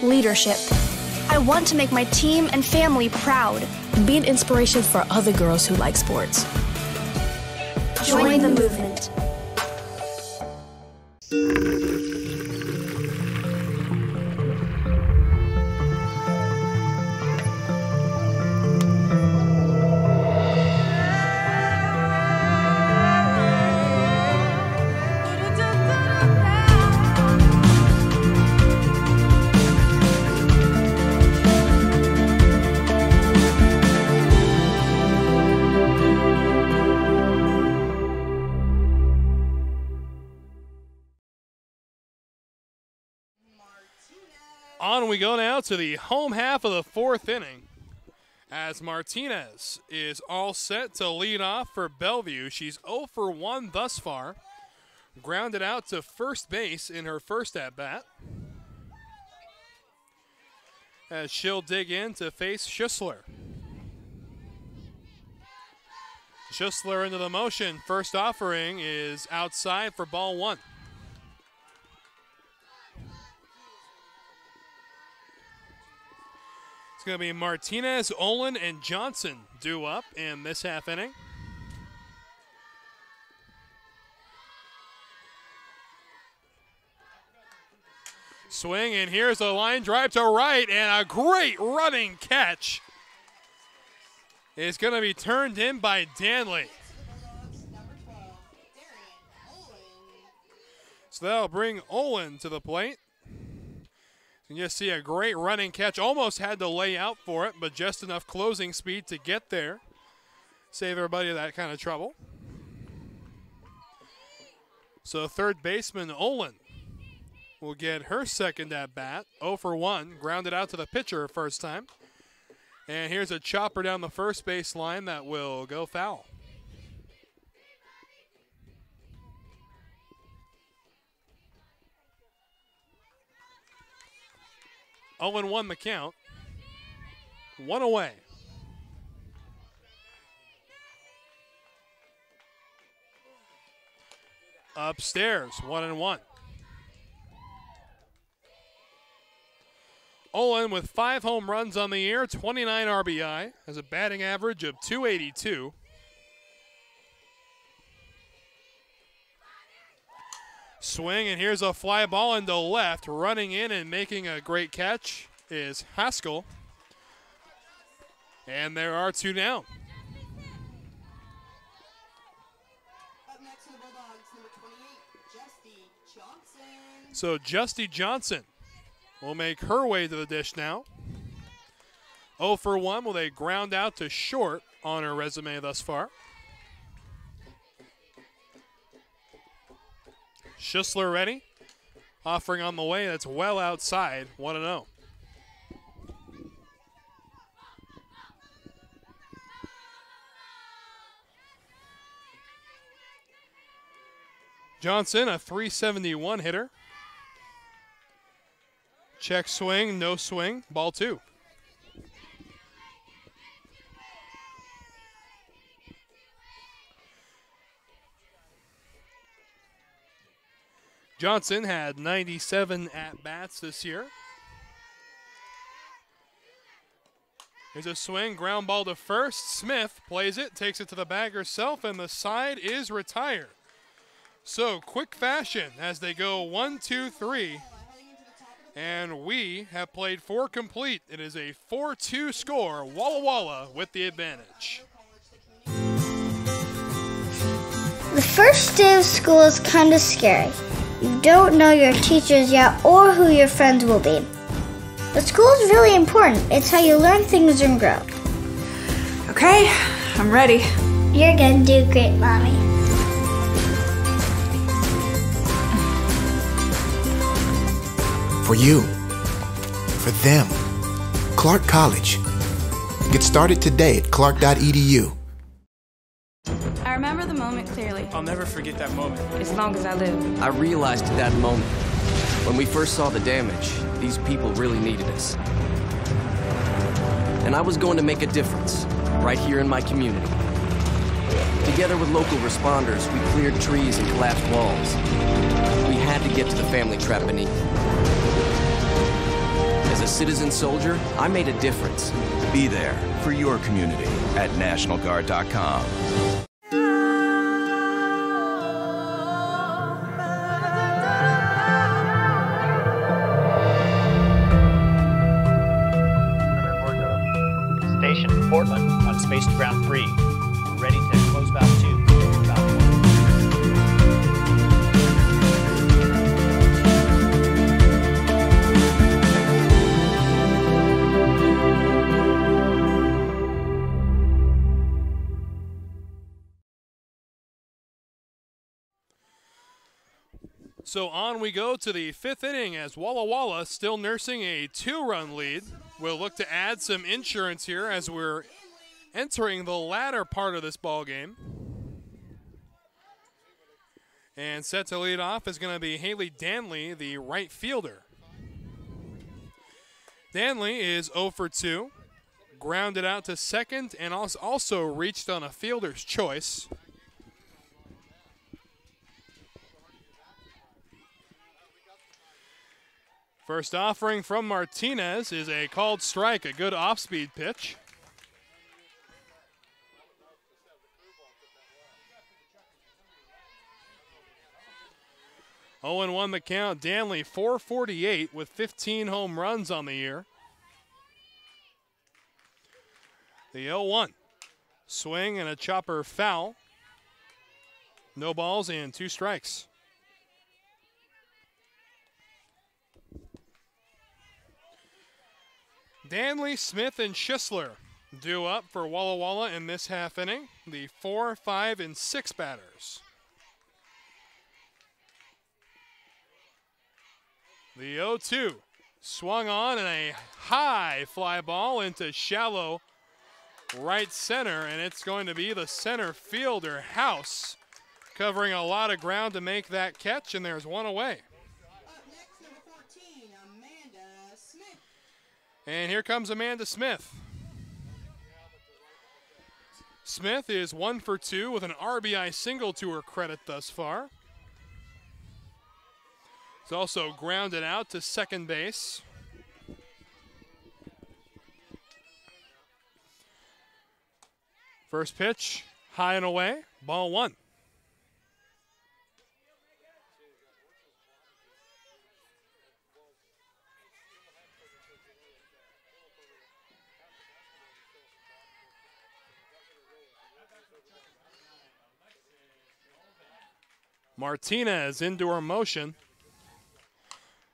Leadership. I want to make my team and family proud. Be an inspiration for other girls who like sports. Join the movement. On we go now to the home half of the 4th inning, as Martinez is all set to lead off for Bellevue. She's 0 for 1 thus far. Grounded out to first base in her first at-bat, as she'll dig in to face Schussler. Schussler into the motion. First offering is outside for ball 1. It's going to be Martinez, Olin, and Johnson due up in this half inning. Swing, and here's a line drive to right, and a great running catch is going to be turned in by Danley. So that'll bring Olin to the plate. You just see a great running catch. Almost had to lay out for it, but just enough closing speed to get there. Save everybody that kind of trouble. So third baseman Olin will get her second at bat. 0 for 1, grounded out to the pitcher first time. And here's a chopper down the first base line that will go foul. Owen 1 the count. 1 away. Upstairs, 1-1. Olin with 5 home runs on the year, 29 RBI, has a batting average of .282. Swing, and here's a fly ball into left. Running in and making a great catch is Haskell. And there are 2 down. Up next for the Bulldogs, number 28, Justy Johnson. So Justy Johnson will make her way to the dish now. 0 for 1 with a ground out to short on her resume thus far. Schisler ready. Offering on the way, that's well outside, 1-0. Johnson, a .371 hitter. Check swing, no swing, ball 2. Johnson had 97 at-bats this year. Here's a swing, ground ball to first. Smith plays it, takes it to the bag herself, and the side is retired. So, quick fashion as they go 1, 2, 3. And we have played 4 complete. It is a 4-2 score. Walla Walla with the advantage. The first day of school is kind of scary. You don't know your teachers yet or who your friends will be. But school is really important. It's how you learn things and grow. Okay, I'm ready. You're gonna do great, Mommy. For you, for them, Clark College. Get started today at clark.edu. I remember the moment clearly. I'll never forget that moment. As long as I live. I realized at that moment, when we first saw the damage, these people really needed us. And I was going to make a difference, right here in my community. Together with local responders, we cleared trees and collapsed walls. We had to get to the family trapped beneath. As a citizen soldier, I made a difference. Be there for your community at NationalGuard.com. Station Portland on space to ground 3. Ready to close valve 2. Valve 1. So on we go to the 5th inning as Walla Walla, still nursing a 2-run lead. We'll look to add some insurance here as we're entering the latter part of this ball game. And set to lead off is going to be Haley Danley, the right fielder. Danley is 0 for 2, grounded out to second, and also reached on a fielder's choice. First offering from Martinez is a called strike, a good off-speed pitch. Owen won the count. Danley, .448 with 15 home runs on the year. The 0-1. Swing and a chopper foul. No balls and 2 strikes. Danley, Smith, and Schisler due up for Walla Walla in this half inning. The 4, 5, and 6 batters. The 0-2 swung on and a high fly ball into shallow right center, and it's going to be the center fielder, House, covering a lot of ground to make that catch, and there's one away. And here comes Amanda Smith. Smith is 1 for 2 with an RBI single to her credit thus far. It's also grounded out to second base. First pitch, high and away, ball one. Martinez into her motion.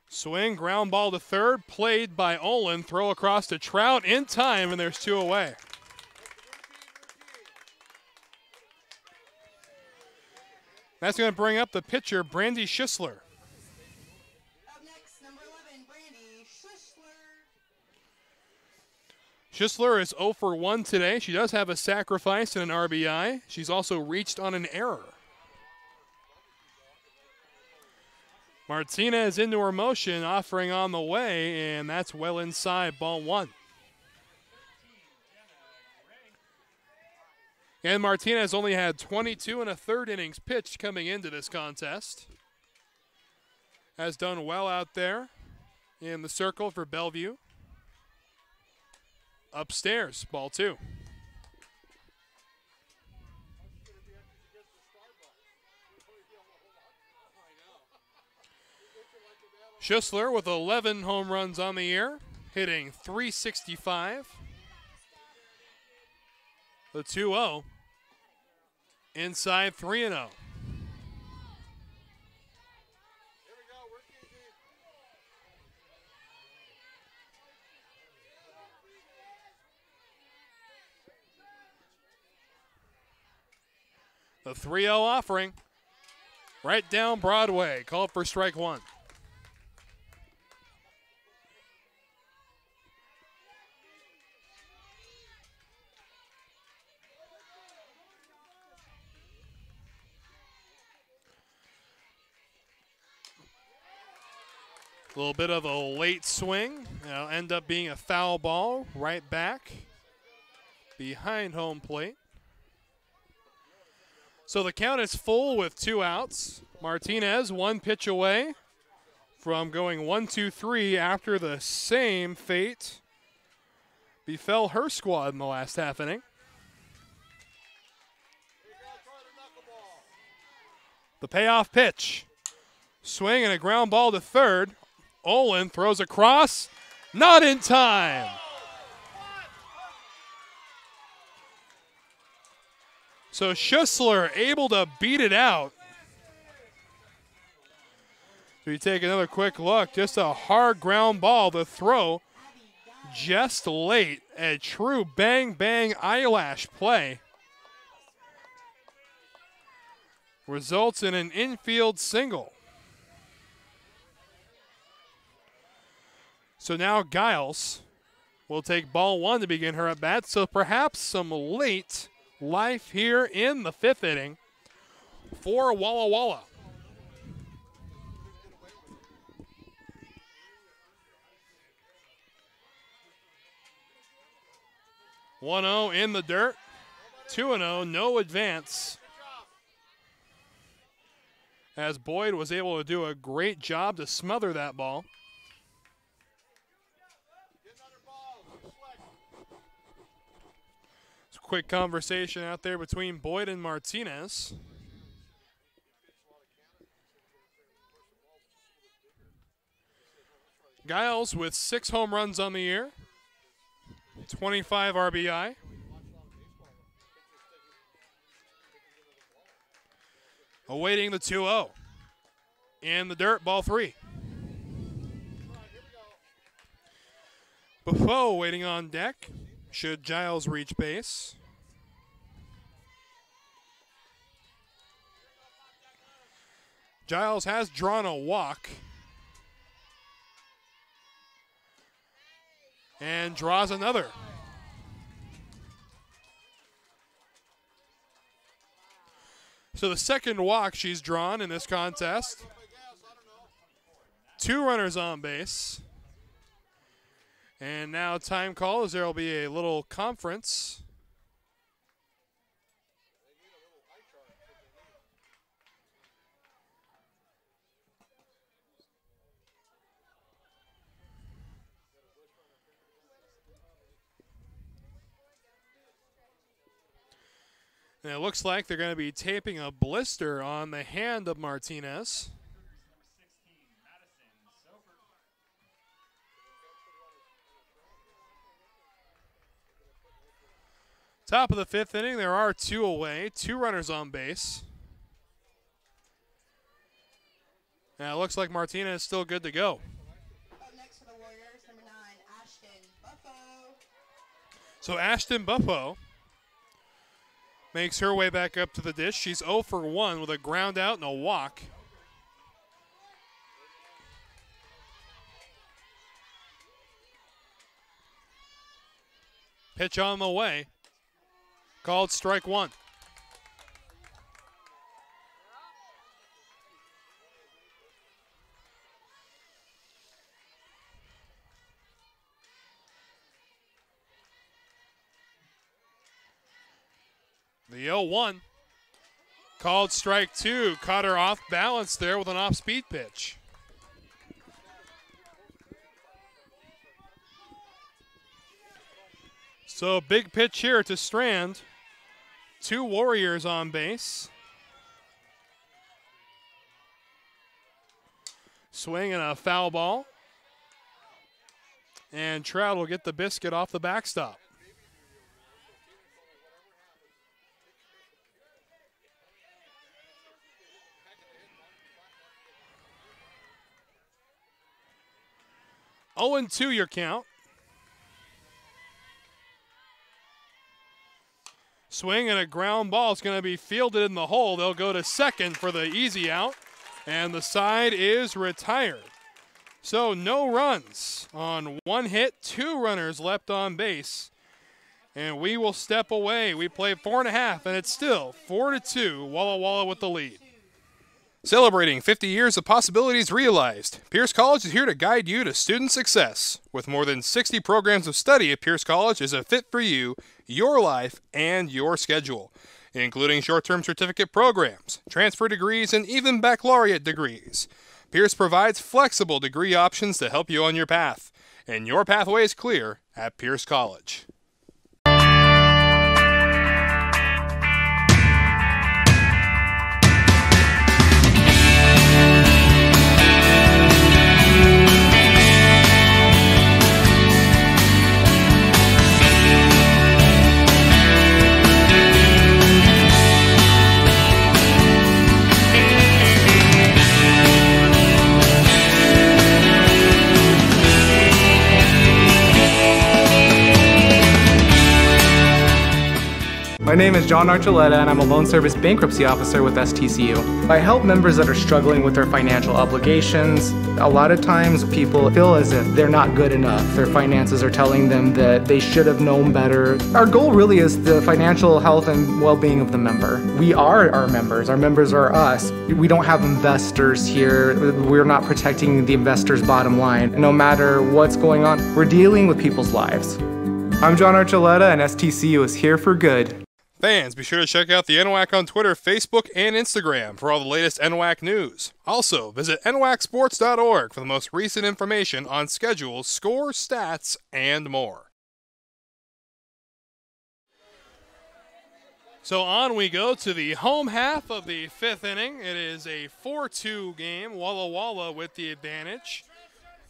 Swing, ground ball to third, played by Olin. Throw across to Trout in time, and there's two away. That's going to bring up the pitcher, Brandy Schisler. Up next, number 11, Brandy Schisler. Schisler is 0 for 1 today. She does have a sacrifice and an RBI. She's also reached on an error. Martinez into her motion, offering on the way, and that's well inside, ball one. And Martinez only had 22 1/3 innings pitched coming into this contest. Has done well out there in the circle for Bellevue. Upstairs, ball two. Schisler with 11 home runs on the year, hitting .365. The 2-0. Inside 3-0. The 3-0 offering. Right down Broadway. Called for strike one. A little bit of a late swing. It'll end up being a foul ball right back behind home plate. So the count is full with 2 outs. Martinez 1 pitch away from going 1-2-3 after the same fate befell her squad in the last half inning. The payoff pitch. Swing and a ground ball to third. Olin throws across, not in time. So Schisler able to beat it out. So you take another quick look, just a hard ground ball to throw just late. A true bang-bang eyelash play. Results in an infield single. So now Giles will take ball one to begin her at bat. So perhaps some late life here in the 5th inning for Walla Walla. (1-0) in the dirt. 2-0, no advance. As Boyd was able to do a great job to smother that ball. Quick conversation out there between Boyd and Martinez. Giles with 6 home runs on the year, 25 RBI. Awaiting the 2-0. In the dirt, ball 3. Buffo waiting on deck. Should Giles reach base. Giles has drawn a walk. And draws another. So the second walk she's drawn in this contest. 2 runners on base. And now time call as there will be a little conference. And it looks like they're going to be taping a blister on the hand of Martinez. Top of the 5th inning, there are 2 away, 2 runners on base. And it looks like Martinez is still good to go. So Ashton Buffo makes her way back up to the dish. She's 0 for 1 with a ground out and a walk. Pitch on the way. Called strike 1. The 0-1. Called strike 2. Caught her off balance there with an off-speed pitch. So big pitch here to Strand. 2 Warriors on base. Swing and a foul ball. And Trout will get the biscuit off the backstop. Oh, 0-2 your count. Swing and a ground ball. It's going to be fielded in the hole. They'll go to second for the easy out. And the side is retired. So no runs on 1 hit, 2 runners left on base. And we will step away. We play 4.5, and it's still 4-2. Walla Walla with the lead. Celebrating 50 years of possibilities realized, Pierce College is here to guide you to student success. With more than 60 programs of study at Pierce College is a fit for you, your life, and your schedule, including short-term certificate programs, transfer degrees, and even baccalaureate degrees. Pierce provides flexible degree options to help you on your path, and your pathway is clear at Pierce College. My name is John Archuleta, and I'm a loan service bankruptcy officer with STCU. I help members that are struggling with their financial obligations. A lot of times people feel as if they're not good enough. Their finances are telling them that they should have known better. Our goal really is the financial health and well-being of the member. We are our members are us. We don't have investors here. We're not protecting the investor's bottom line. No matter what's going on, we're dealing with people's lives. I'm John Archuleta, and STCU is here for good. Fans, be sure to check out the NWAC on Twitter, Facebook, and Instagram for all the latest NWAC news. Also, visit nwacsports.org for the most recent information on schedules, scores, stats, and more. So on we go to the home half of the 5th inning. It is a 4-2 game. Walla Walla with the advantage.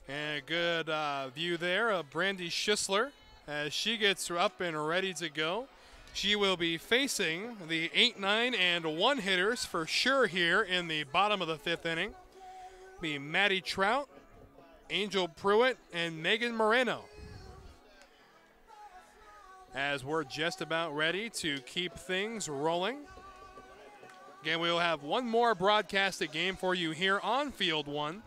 And a good view there of Brandy Schisler as she gets up and ready to go. She will be facing the 8, 9, and 1 hitters for sure here in the bottom of the 5th inning. Be Maddie Trout, Angel Pruitt, and Megan Moreno. As we're just about ready to keep things rolling. Again, we will have one more broadcasted game for you here on Field 1.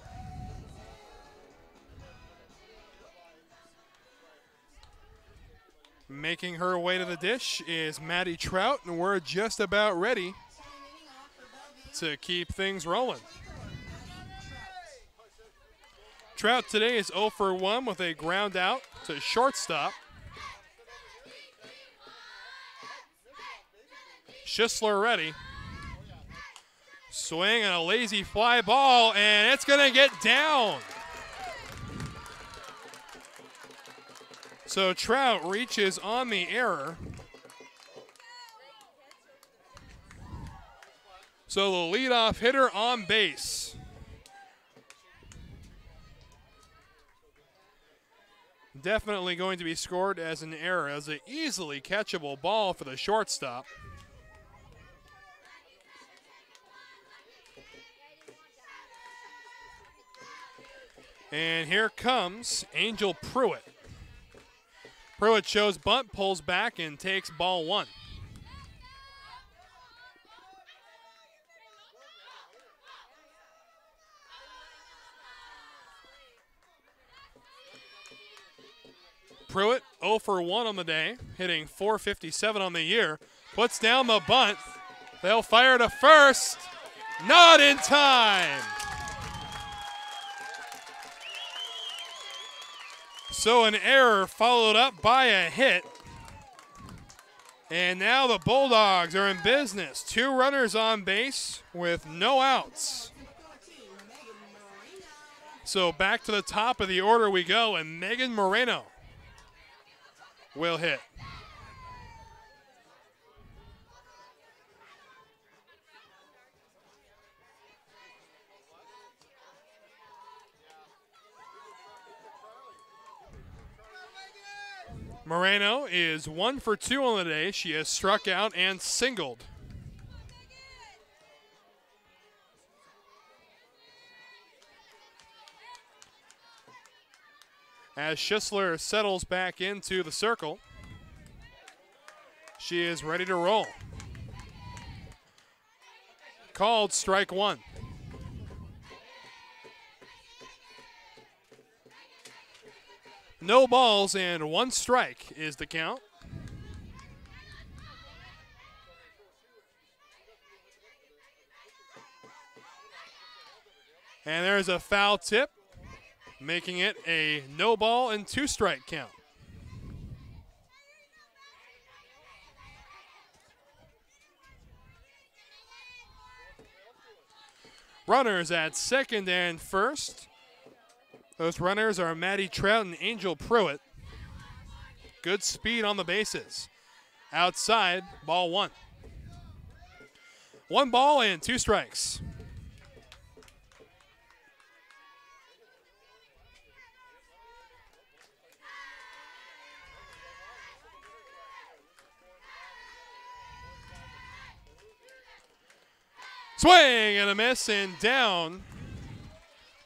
Making her way to the dish is Maddie Trout, and we're just about ready to keep things rolling. Trout today is 0 for 1 with a ground out to shortstop. Schisler ready. Swing and a lazy fly ball, and it's going to get down. So Trout reaches on the error. So the leadoff hitter on base. Definitely going to be scored as an error, as an easily catchable ball for the shortstop. And here comes Angel Pruitt. Pruitt shows bunt, pulls back, and takes ball one. Pruitt 0 for 1 on the day, hitting .457 on the year. Puts down the bunt. They'll fire to first. Not in time. So an error followed up by a hit. And now the Bulldogs are in business. 2 runners on base with no outs. So back to the top of the order we go, and Megan Moreno will hit. Moreno is 1 for 2 on the day. She has struck out and singled. As Schisler settles back into the circle, she is ready to roll. Called strike 1. No balls and 1 strike is the count. And there's a foul tip, making it a no ball and 2 strike count. Runners at second and first. Those runners are Maddie Trout and Angel Pruitt. Good speed on the bases. Outside, ball 1. 1 ball and 2 strikes. Swing and a miss, and down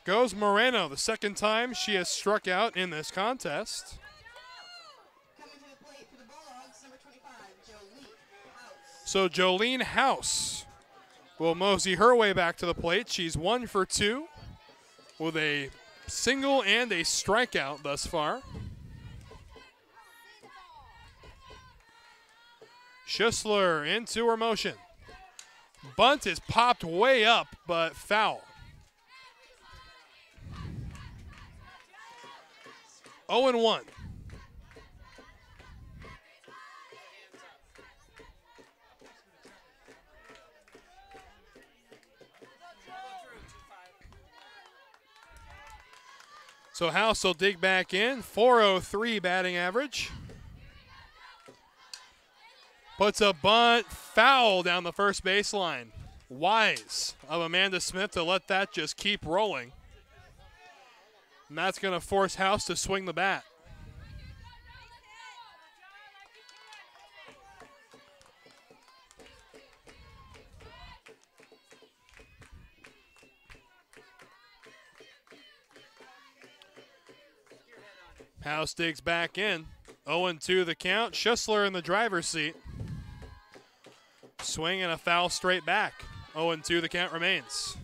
goes Moreno, the second time she has struck out in this contest. So Jolene House will mosey her way back to the plate. She's 1 for 2 with a single and a strikeout thus far. Schisler into her motion. Bunt is popped way up, but foul. 0-1. So House will dig back in. .403 batting average. Puts a bunt foul down the first baseline. Wise of Amanda Smith to let that just keep rolling. And that's going to force House to swing the bat. House digs back in. 0-2 the count. Schisler in the driver's seat. Swing and a foul straight back. 0-2 the count remains.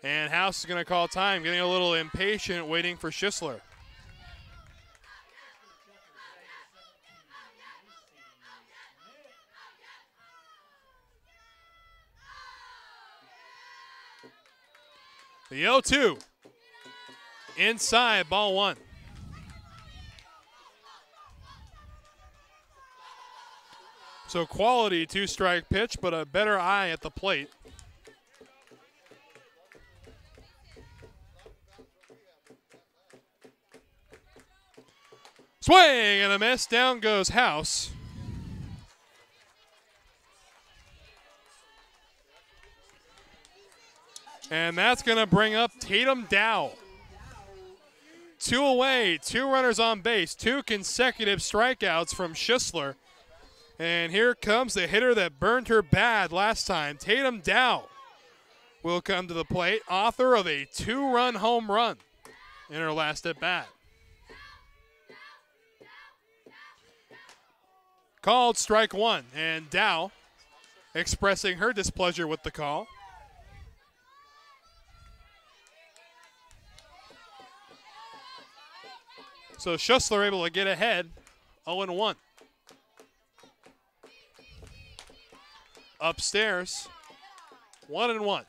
And House is going to call time, getting a little impatient, waiting for Schisler. The 0-2. Inside, ball 1. So quality two-strike pitch, but a better eye at the plate. Swing and a miss. Down goes House. And that's going to bring up Tatum Dow. 2 away, 2 runners on base, 2 consecutive strikeouts from Schisler. And here comes the hitter that burned her bad last time. Tatum Dow will come to the plate, author of a 2-run home run in her last at bat. Called strike 1, and Dow expressing her displeasure with the call. So Schisler able to get ahead, 0-1. Upstairs, 1-1.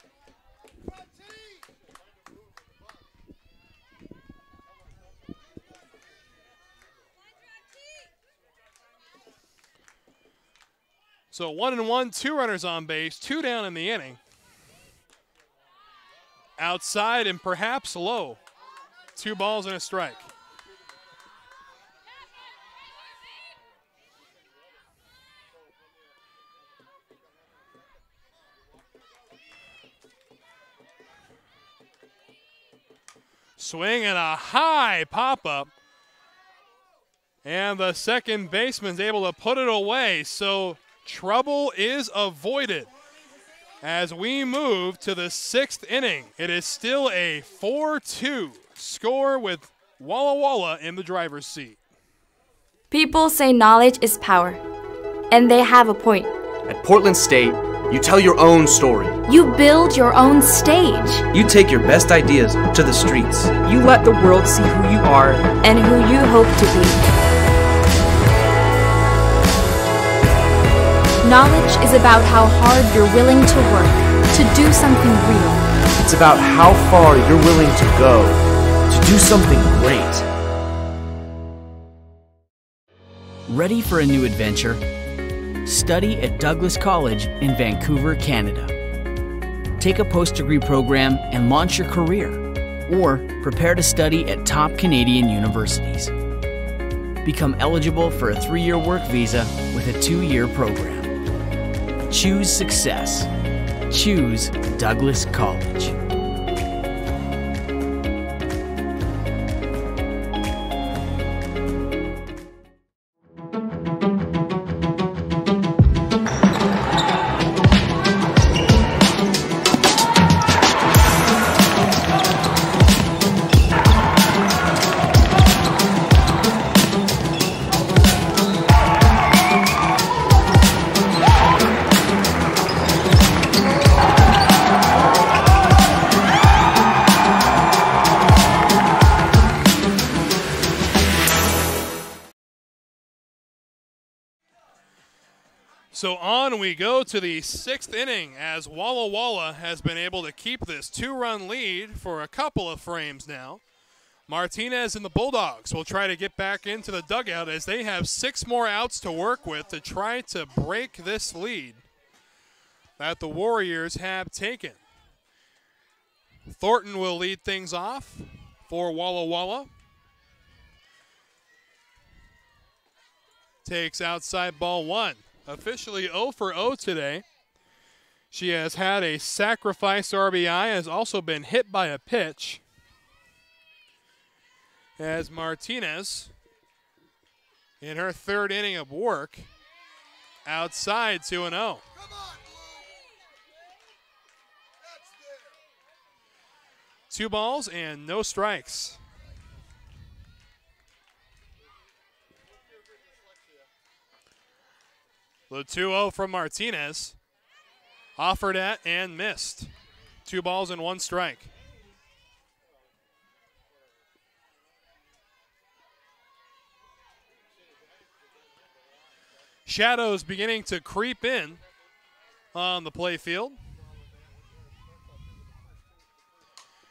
So 1-1, 2 runners on base, 2 down in the inning. Outside and perhaps low. 2 balls and a strike. Swing and a high pop-up. And the second baseman's able to put it away. So trouble is avoided. As we move to the 6th inning, it is still a 4-2 score with Walla Walla in the driver's seat. People say knowledge is power, and they have a point. At Portland State, you tell your own story. You build your own stage. You take your best ideas to the streets. You let the world see who you are and who you hope to be. Knowledge is about how hard you're willing to work to do something real. It's about how far you're willing to go to do something great. Ready for a new adventure? Study at Douglas College in Vancouver, Canada. Take a post-degree program and launch your career, or prepare to study at top Canadian universities. Become eligible for a 3-year work visa with a 2-year program. Choose success. Choose Douglas College. So on we go to the 6th inning as Walla Walla has been able to keep this 2-run lead for a couple of frames now. Martinez and the Bulldogs will try to get back into the dugout as they have 6 more outs to work with to try to break this lead that the Warriors have taken. Thornton will lead things off for Walla Walla. Takes outside ball 1. Officially 0 for 0 today. She has had a sacrifice RBI, has also been hit by a pitch. As Martinez, in her 3rd inning of work, outside 2-0. 2 balls and no strikes. The 2-0 from Martinez. Offered at and missed. 2 balls and 1 strike. Shadows beginning to creep in on the play field.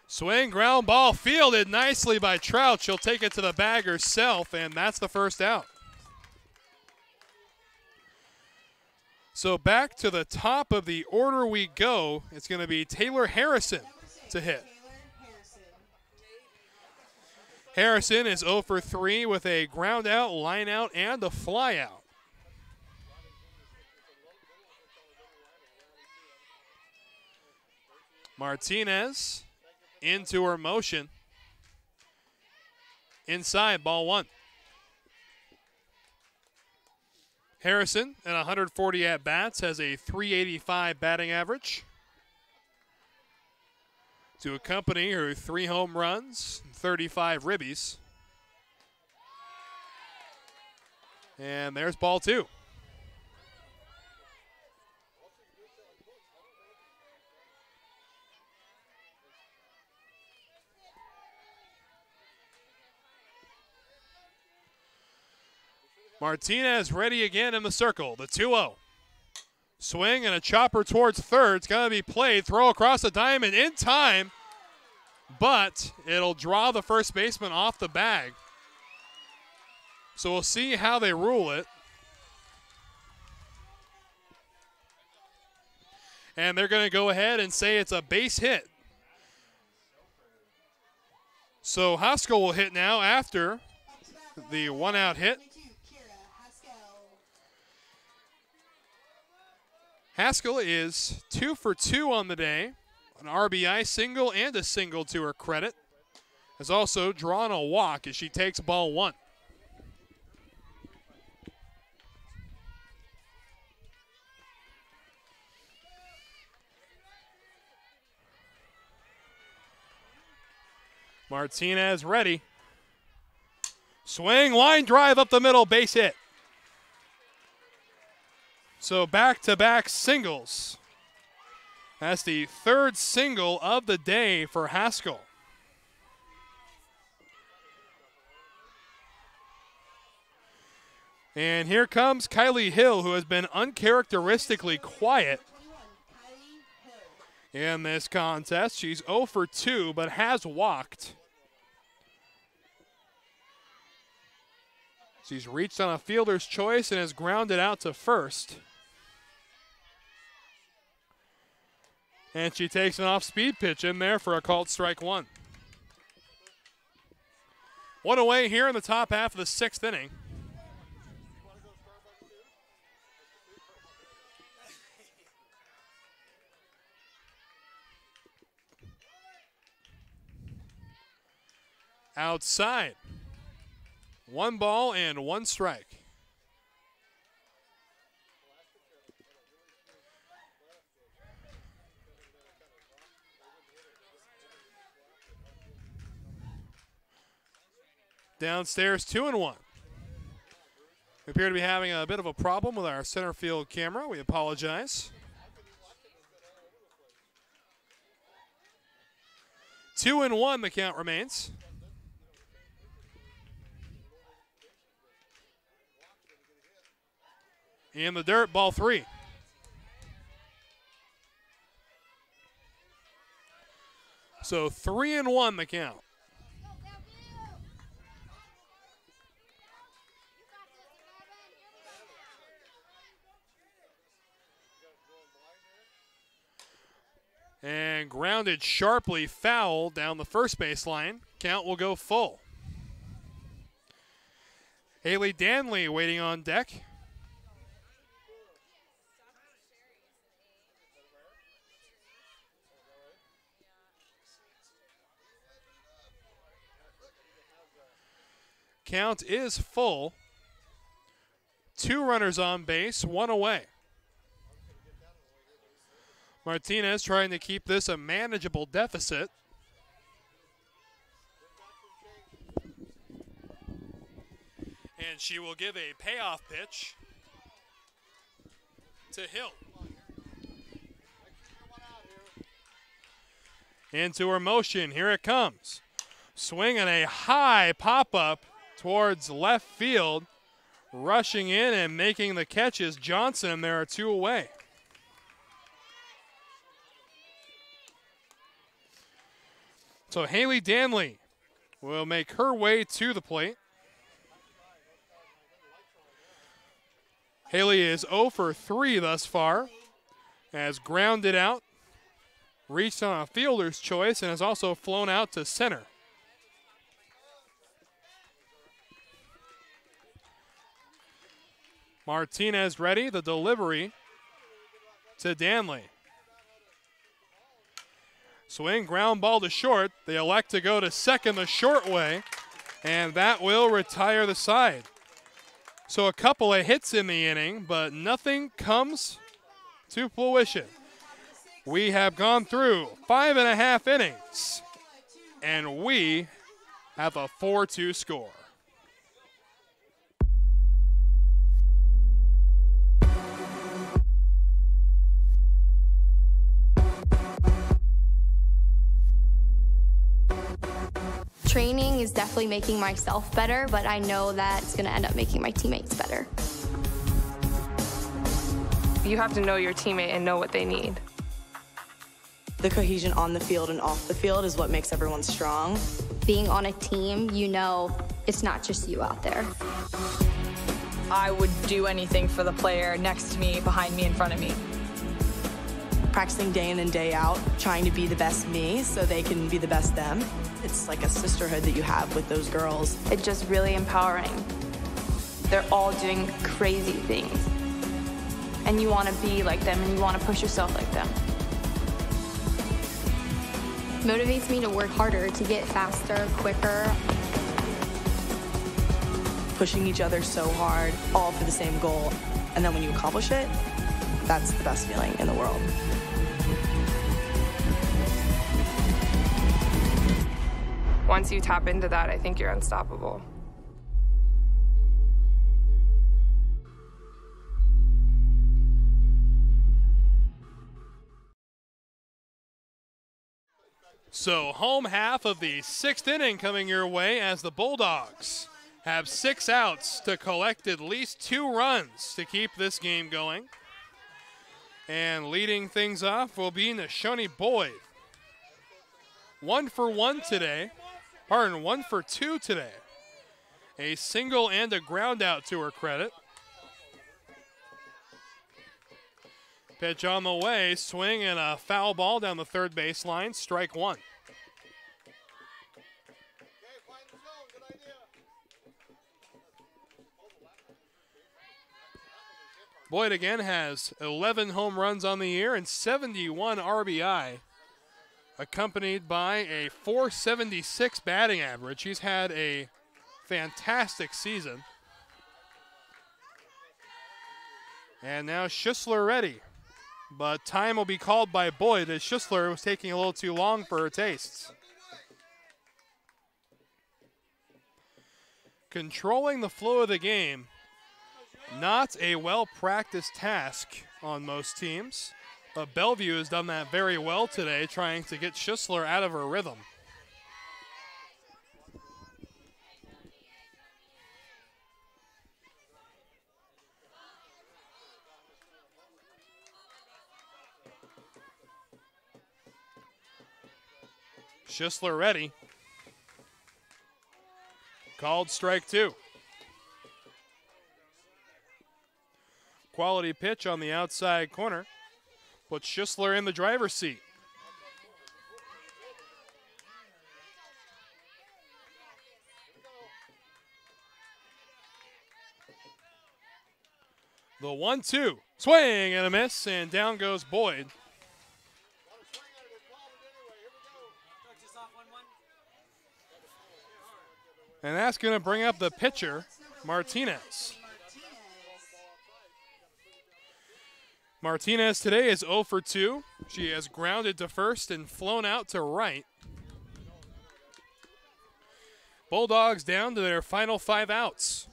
Swing, ground ball, fielded nicely by Trout. She'll take it to the bag herself, and that's the first out. So back to the top of the order we go. It's going to be Taylor Harrison to hit. Harrison is 0 for 3 with a ground out, line out, and a fly out. Martinez into her motion. Inside, ball 1. Harrison, at 140 at-bats, has a .385 batting average. To accompany her 3 home runs, 35 ribbies. And there's ball 2. Martinez ready again in the circle, the 2-0. Swing and a chopper towards third. It's going to be played. Throw across the diamond in time, but it'll draw the first baseman off the bag. So we'll see how they rule it. And they're going to go ahead and say it's a base hit. So Haskell will hit now after the 1-out hit. Haskell is 2 for 2 on the day, an RBI single and a single to her credit. Has also drawn a walk as she takes ball 1. Martinez ready. Swing, line drive up the middle, base hit. So back-to-back singles. That's the 3rd single of the day for Haskell. And here comes Kylie Hill, who has been uncharacteristically quiet in this contest. She's 0 for 2, but has walked. She's reached on a fielder's choice and has grounded out to first. And she takes an off-speed pitch in there for a called strike 1. 1 away here in the top half of the 6th inning. Outside. 1 ball and 1 strike. Downstairs, 2-1. We appear to be having a bit of a problem with our center field camera. We apologize. 2-1, the count remains. In the dirt, ball 3. So 3-1, the count. And grounded sharply foul down the first baseline. Count will go full. Haley Danley waiting on deck. Count is full. 2 runners on base, 1 away. Martinez trying to keep this a manageable deficit. And she will give a payoff pitch to Hill. Into her motion, here it comes. Swing and a high pop-up towards left field. Rushing in and making the catch is Johnson. There are 2 away. So Haley Danley will make her way to the plate. Haley is 0 for 3 thus far, has grounded out, reached on a fielder's choice, and has also flown out to center. Martinez ready, the delivery to Danley. Swing, ground ball to short. They elect to go to second the short way, and that will retire the side. So a couple of hits in the inning, but nothing comes to fruition. We have gone through 5.5 innings, and we have a 4-2 score. Training is definitely making myself better, but I know that it's going to end up making my teammates better. You have to know your teammate and know what they need. The cohesion on the field and off the field is what makes everyone strong. Being on a team, you know it's not just you out there. I would do anything for the player next to me, behind me, in front of me. Practicing day in and day out, trying to be the best me so they can be the best them. It's like a sisterhood that you have with those girls. It's just really empowering. They're all doing crazy things. And you want to be like them and you want to push yourself like them. Motivates me to work harder, to get faster, quicker. Pushing each other so hard, all for the same goal. And then when you accomplish it, that's the best feeling in the world. Once you tap into that, I think you're unstoppable. So home half of the 6th inning coming your way as the Bulldogs have 6 outs to collect at least 2 runs to keep this game going. And leading things off will be Nashoni Boyd. 1 for 1 today. 1 for 2 today. A single and a ground out to her credit. Pitch on the way, swing and a foul ball down the third baseline, strike 1. Boyd again has 11 home runs on the year and 71 RBI, accompanied by a .476 batting average. He's had a fantastic season. And now Schussler ready. But time will be called by Boyd as Schussler was taking a little too long for her tastes. Controlling the flow of the game, not a well-practiced task on most teams. But Bellevue has done that very well today, trying to get Schussler out of her rhythm. Schussler ready. Called strike 2. Quality pitch on the outside corner. Puts Schussler in the driver's seat. The 1-2. Swing and a miss, and down goes Boyd. And that's going to bring up the pitcher, Martinez. Martinez today is 0 for 2. She has grounded to first and flown out to right. Bulldogs down to their final 5 outs.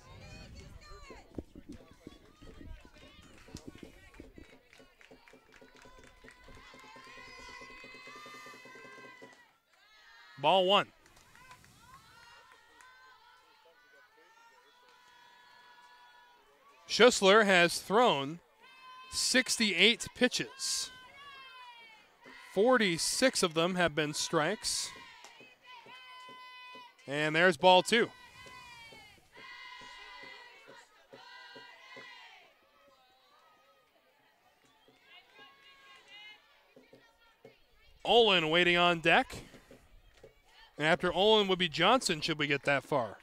Ball 1. Schussler has thrown 68 pitches. 46 of them have been strikes. And there's ball 2. Olin waiting on deck. And after Olin would be Johnson, should we get that far.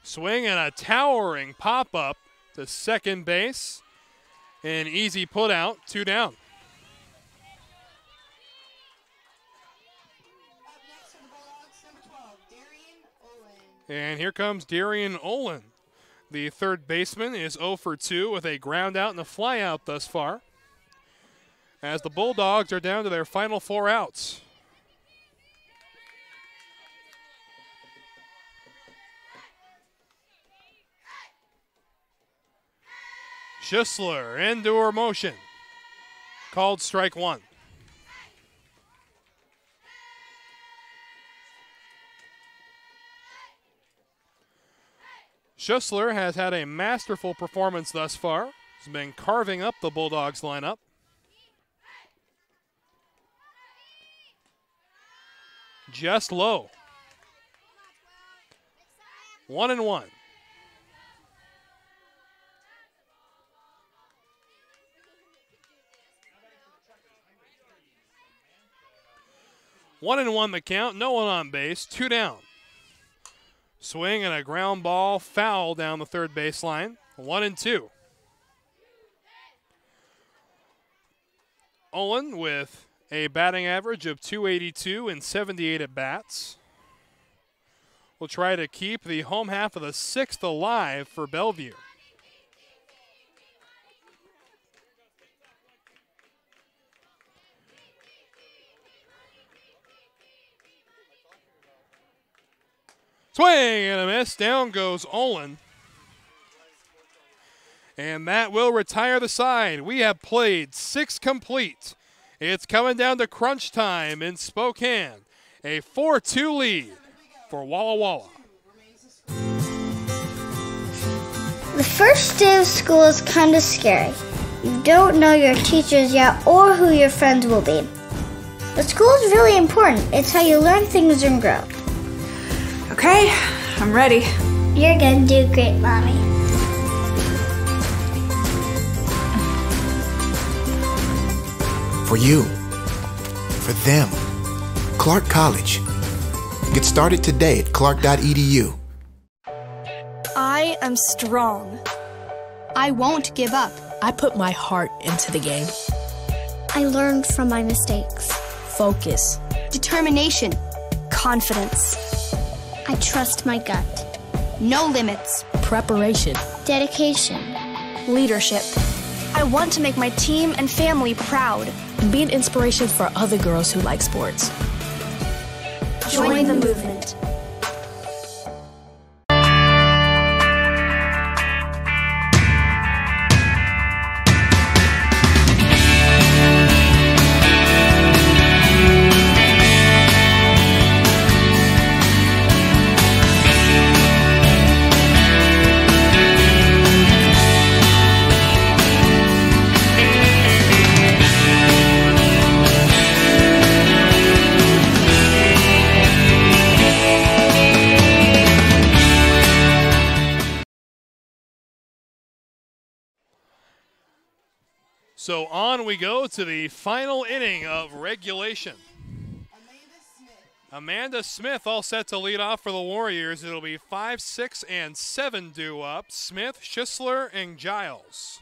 Swing and a towering pop-up to second base. An easy put out, 2 down. And here comes Darian Olin. The third baseman is 0 for 2 with a ground out and a fly out thus far, as the Bulldogs are down to their final 4 outs. Schisler, indoor motion. Called strike 1. Schisler has had a masterful performance thus far. He's been carving up the Bulldogs lineup. Just low. 1-1. One and one the count, no one on base, 2 down. Swing and a ground ball foul down the third baseline, 1-2. Olin with a batting average of .282 and 78 at bats. Will try to keep the home half of the 6th alive for Bellevue. Swing and a miss. Down goes Olin. And that will retire the side. We have played 6 complete. It's coming down to crunch time in Spokane. A 4-2 lead for Walla Walla. The first day of school is kind of scary. You don't know your teachers yet or who your friends will be. But school is really important. It's how you learn things and grow. Okay, I'm ready. You're gonna do great, Mommy. For you, for them, Clark College. Get started today at clark.edu. I am strong. I won't give up. I put my heart into the game. I learned from my mistakes. Focus. Determination. Confidence. I trust my gut. No limits. Preparation. Dedication. Leadership. I want to make my team and family proud. And be an inspiration for other girls who like sports. Join the movement. So on we go to the final inning of regulation. Amanda Smith all set to lead off for the Warriors. It'll be 5, 6, and 7 due up. Smith, Schisler, and Giles.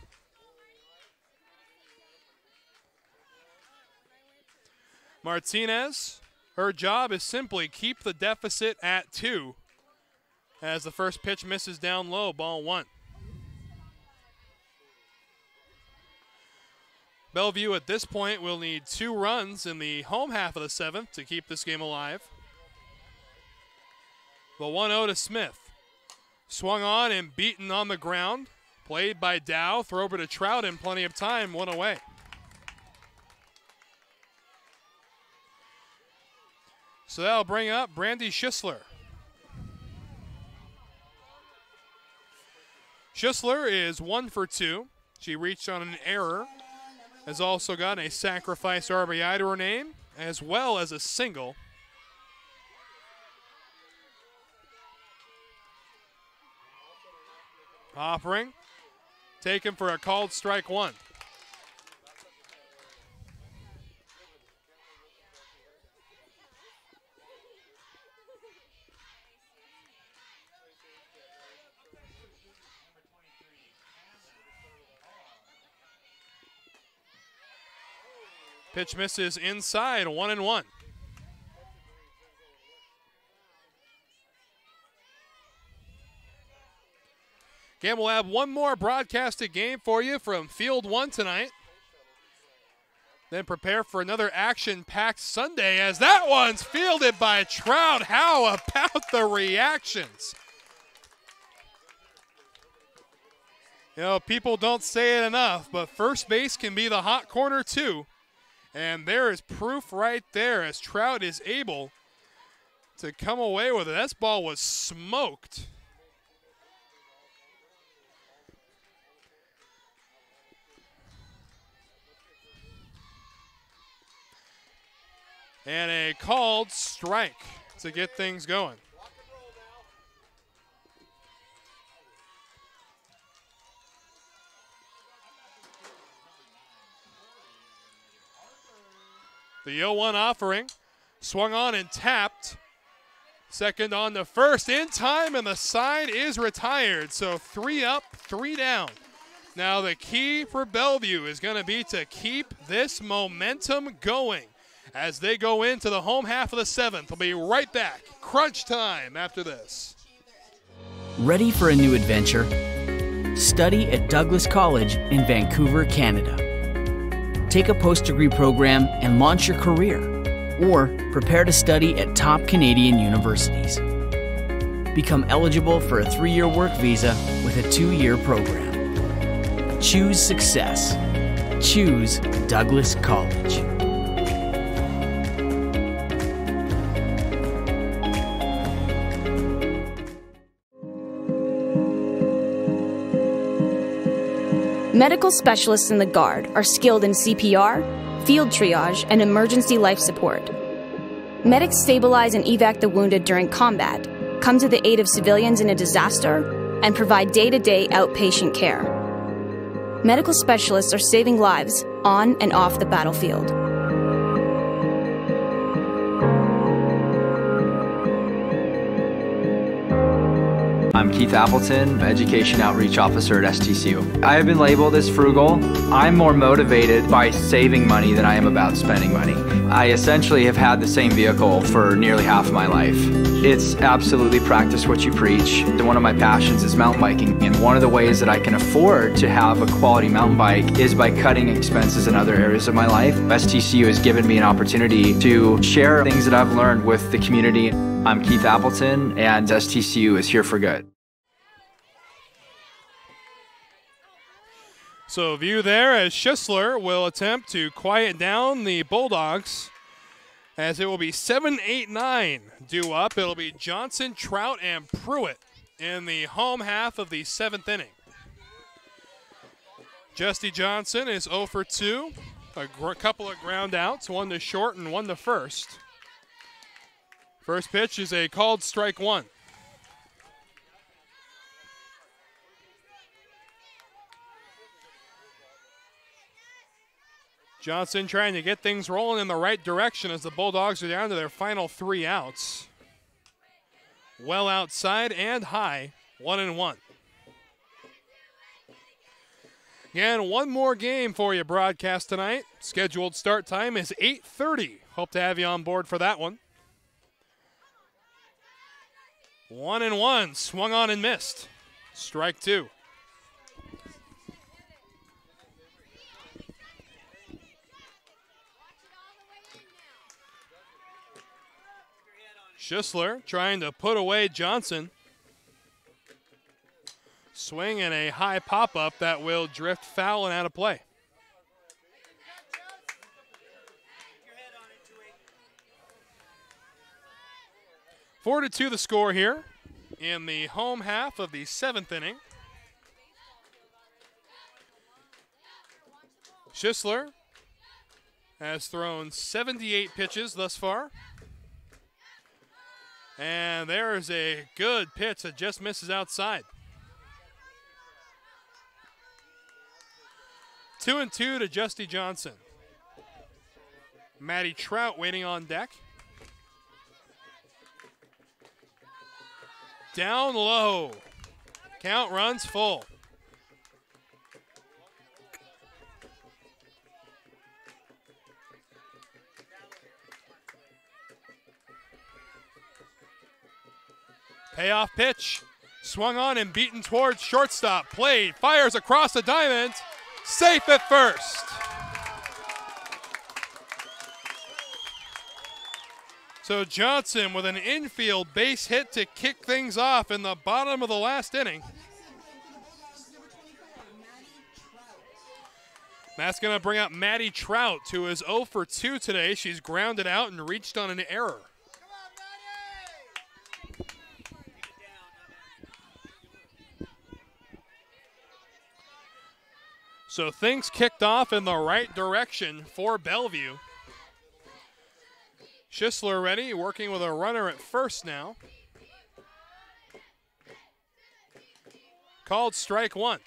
Martinez, her job is simply keep the deficit at 2 as the first pitch misses down low, ball 1. Bellevue at this point will need 2 runs in the home half of the 7th to keep this game alive. The 1-0 to Smith. Swung on and beaten on the ground. Played by Dow. Throw over to Trout in plenty of time. 1 away. So that'll bring up Brandy Schisler. Schisler is 1 for 2. She reached on an error. Has also got a sacrifice RBI to her name, as well as a single. Hoppering taken for a called strike one. Pitch misses inside, 1-1. Again, we'll have one more broadcasted game for you from Field 1 tonight. Then prepare for another action-packed Sunday as that one's fielded by Trout. How about the reactions? You know, people don't say it enough, but first base can be the hot corner too. And there is proof right there as Trout is able to come away with it. That ball was smoked. And a called strike to get things going. The 0-1 offering, swung on and tapped. Second on to first, in time, and the side is retired. So 3 up, 3 down. Now the key for Bellevue is going to be to keep this momentum going as they go into the home half of the 7th. We'll be right back. Crunch time after this. Ready for a new adventure? Study at Douglas College in Vancouver, Canada. Take a post-degree program and launch your career, or prepare to study at top Canadian universities. Become eligible for a 3-year work visa with a 2-year program. Choose success. Choose Douglas College. Medical specialists in the Guard are skilled in CPR, field triage, and emergency life support. Medics stabilize and evac the wounded during combat, come to the aid of civilians in a disaster, and provide day-to-day outpatient care. Medical specialists are saving lives on and off the battlefield. I'm Keith Appleton, Education Outreach Officer at STCU. I have been labeled as frugal. I'm more motivated by saving money than I am about spending money. I essentially have had the same vehicle for nearly half of my life. It's absolutely practice what you preach. One of my passions is mountain biking, and one of the ways that I can afford to have a quality mountain bike is by cutting expenses in other areas of my life. STCU has given me an opportunity to share things that I've learned with the community. I'm Keith Appleton, and STCU is here for good. So view there as Schisler will attempt to quiet down the Bulldogs as it will be 7-8-9 due up. It'll be Johnson, Trout, and Pruitt in the home half of the 7th inning. Justy Johnson is 0 for 2. A couple of ground outs, 1 to short and 1 to first. First pitch is a called strike 1. Johnson trying to get things rolling in the right direction as the Bulldogs are down to their final 3 outs. Well outside and high, 1-1. Again, one more game for you broadcast tonight. Scheduled start time is 8:30. Hope to have you on board for that one. 1-1, swung on and missed. Strike 2. Schisler trying to put away Johnson. Swing and a high pop-up that will drift foul and out of play. Four to 2 the score here in the home half of the 7th inning. Schisler has thrown 78 pitches thus far. And there's a good pitch that just misses outside. 2-2 to Justy Johnson. Maddie Trout waiting on deck. Down low. Count runs full. Payoff pitch. Swung on and beaten towards shortstop. Played. Fires across the diamond. Safe at first. So Johnson with an infield base hit to kick things off in the bottom of the last inning. That's going to bring up Maddie Trout, who is 0 for 2 today. She's grounded out and reached on an error. So things kicked off in the right direction for Bellevue. Schisler ready, working with a runner at first now. Called strike one.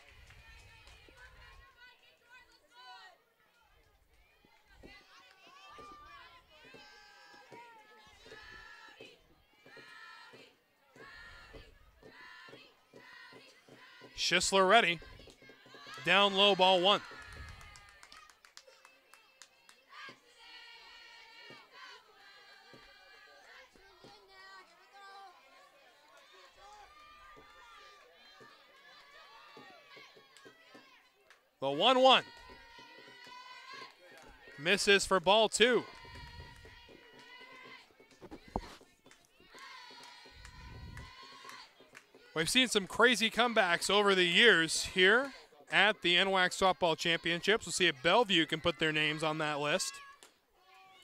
Schisler ready. Down low, ball one. The 1-1. Misses for ball two. We've seen some crazy comebacks over the years here at the NWAC Softball Championships. We'll see if Bellevue can put their names on that list.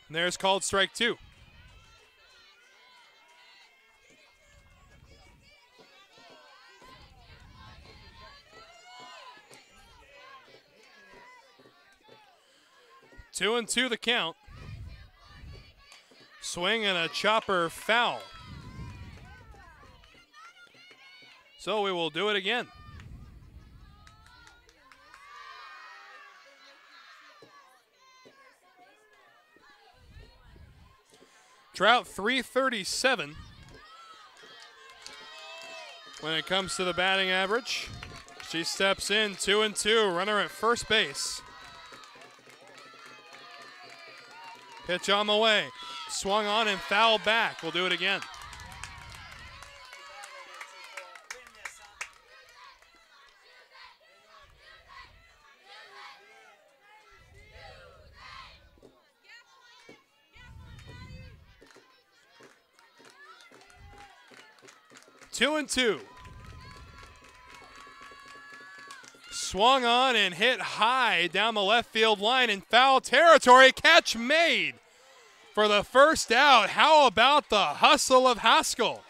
And there's called strike two. Two and two the count. Swing and a chopper foul. So we will do it again. Trout 337 when it comes to the batting average. She steps in 2 and 2, runner at first base. Pitch on the way, swung on and fouled back. We'll do it again. Two and two. Swung on and hit high down the left field line in foul territory. Catch made for the first out. How about the hustle of Haskell?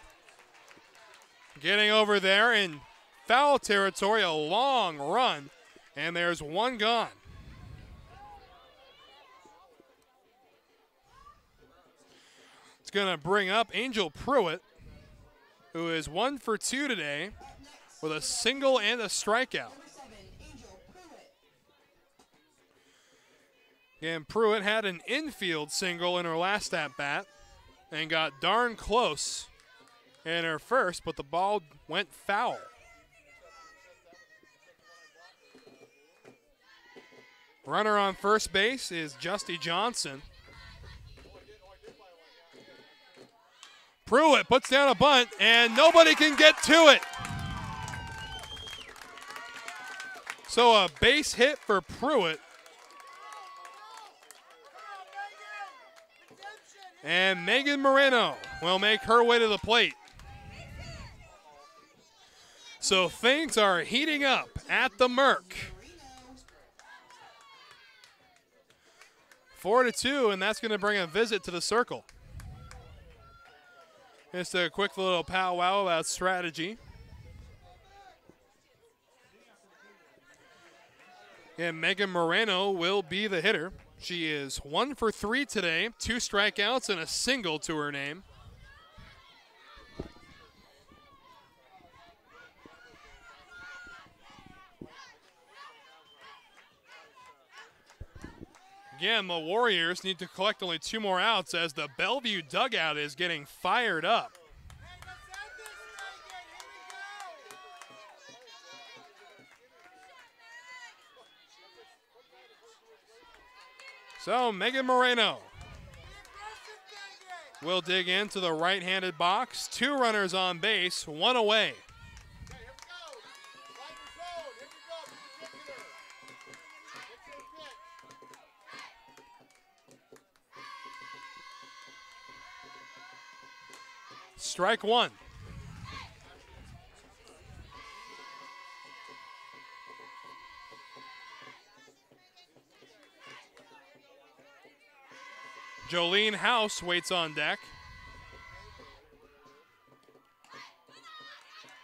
Getting over there in foul territory, a long run, and there's one gone. It's going to bring up Angel Pruitt, who is 1 for 2 today with a single and a strikeout. And Pruitt had an infield single in her last at-bat and got darn close in her first, but the ball went foul. Runner on first base is Justy Johnson. Pruitt puts down a bunt, and nobody can get to it. So a base hit for Pruitt. And Megan Moreno will make her way to the plate. So things are heating up at the Merc. 4-2, and that's going to bring a visit to the circle. Just a quick little powwow about strategy. And Megan Moreno will be the hitter. She is 1 for 3 today, 2 strikeouts and a single to her name. Again, the Warriors need to collect only 2 more outs as the Bellevue dugout is getting fired up. So Megan Moreno will dig into the right-handed box. 2 runners on base, 1 away. Strike 1. Jolene House waits on deck.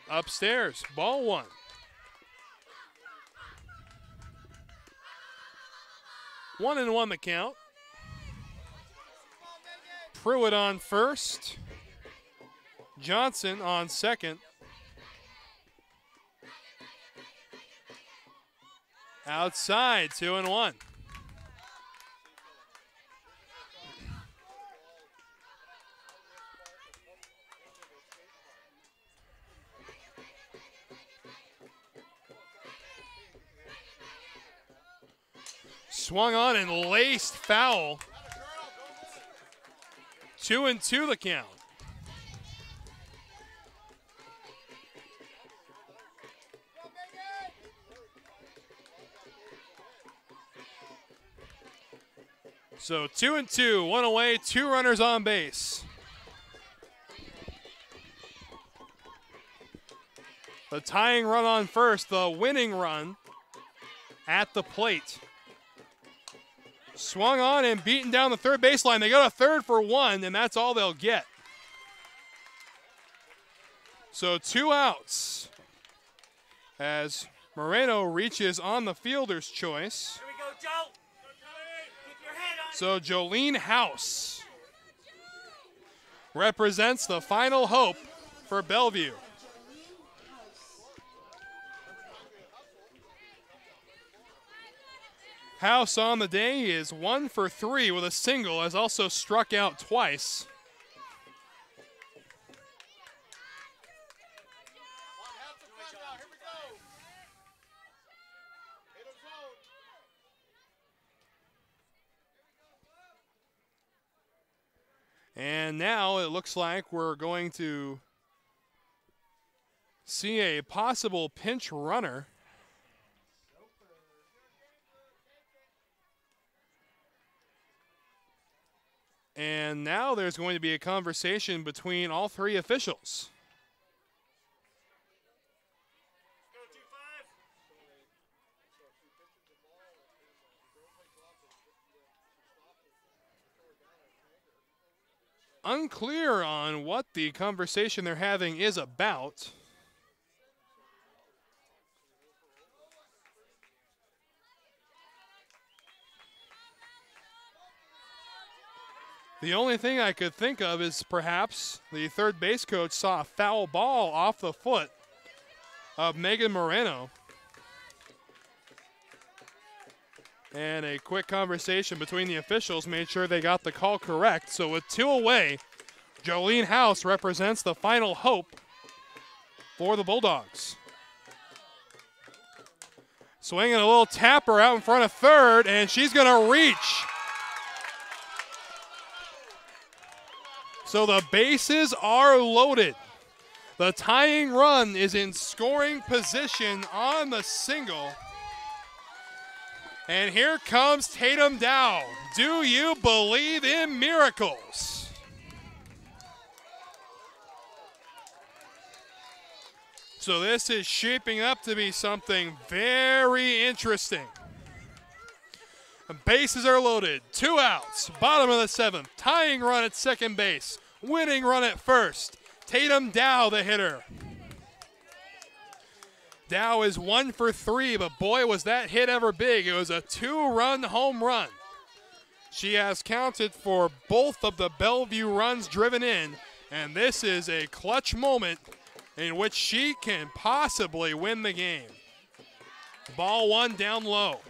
Upstairs, ball 1. One and one the count. Pruitt on first. Johnson on second. Outside, 2-1. Swung on and laced foul. 2-2 the count. So 2-2, 1 away, 2 runners on base. The tying run on first, the winning run at the plate. Swung on and beaten down the third baseline. They go to third for 1, and that's all they'll get. So 2 outs as Moreno reaches on the fielder's choice. Here we go, Joe. Keep your head on. So Jolene House represents the final hope for Bellevue. House on the day is 1 for 3 with a single, has also struck out twice. And now it looks like we're going to see a possible pinch runner. And now there's going to be a conversation between all 3 officials. Unclear on what the conversation they're having is about. The only thing I could think of is perhaps the third base coach saw a foul ball off the foot of Megan Moreno. And a quick conversation between the officials made sure they got the call correct. So with 2 away, Jolene House represents the final hope for the Bulldogs. Swinging a little tapper out in front of third, and she's going to reach. So the bases are loaded. The tying run is in scoring position on the single. And here comes Tatum Dow. Do you believe in miracles? So this is shaping up to be something very interesting. The bases are loaded. 2 outs. Bottom of the 7th. Tying run at second base. Winning run at first. Tatum Dow, the hitter. Dow is 1 for 3, but boy, was that hit ever big. It was a 2-run home run. She has counted for both of the Bellevue runs driven in, and this is a clutch moment in which she can possibly win the game. Ball 1 down low.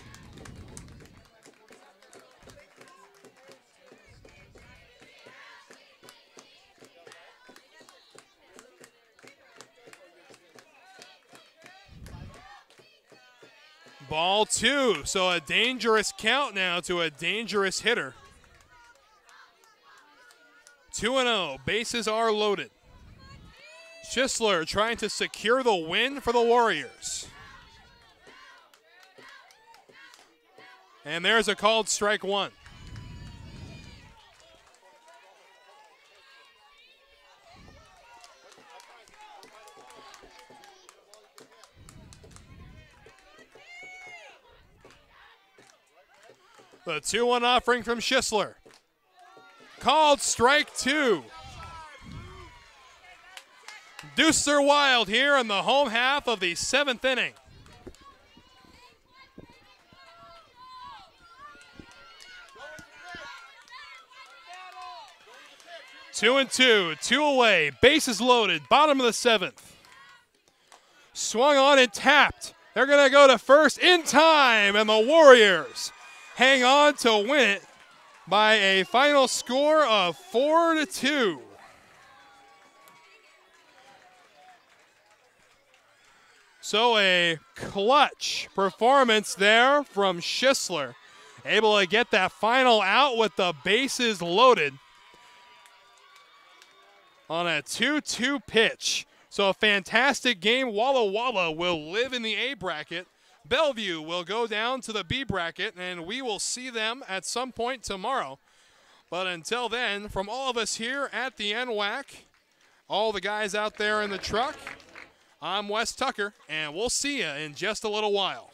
Ball 2, so a dangerous count now to a dangerous hitter. 2-0, bases are loaded. Schisler trying to secure the win for the Warriors. And there's a called strike one. The 2-1 offering from Schisler. Called strike two. Deuces are wild here in the home half of the 7th inning. Two and two away, bases loaded, bottom of the 7th. Swung on and tapped. They're gonna go to first in time, and the Warriors hang on to win it by a final score of 4-2. So a clutch performance there from Schisler, able to get that final out with the bases loaded on a 2-2 pitch. So a fantastic game. Walla Walla will live in the A bracket. Bellevue will go down to the B bracket, and we will see them at some point tomorrow. But until then, from all of us here at the NWAC, all the guys out there in the truck, I'm Wes Tucker, and we'll see you in just a little while.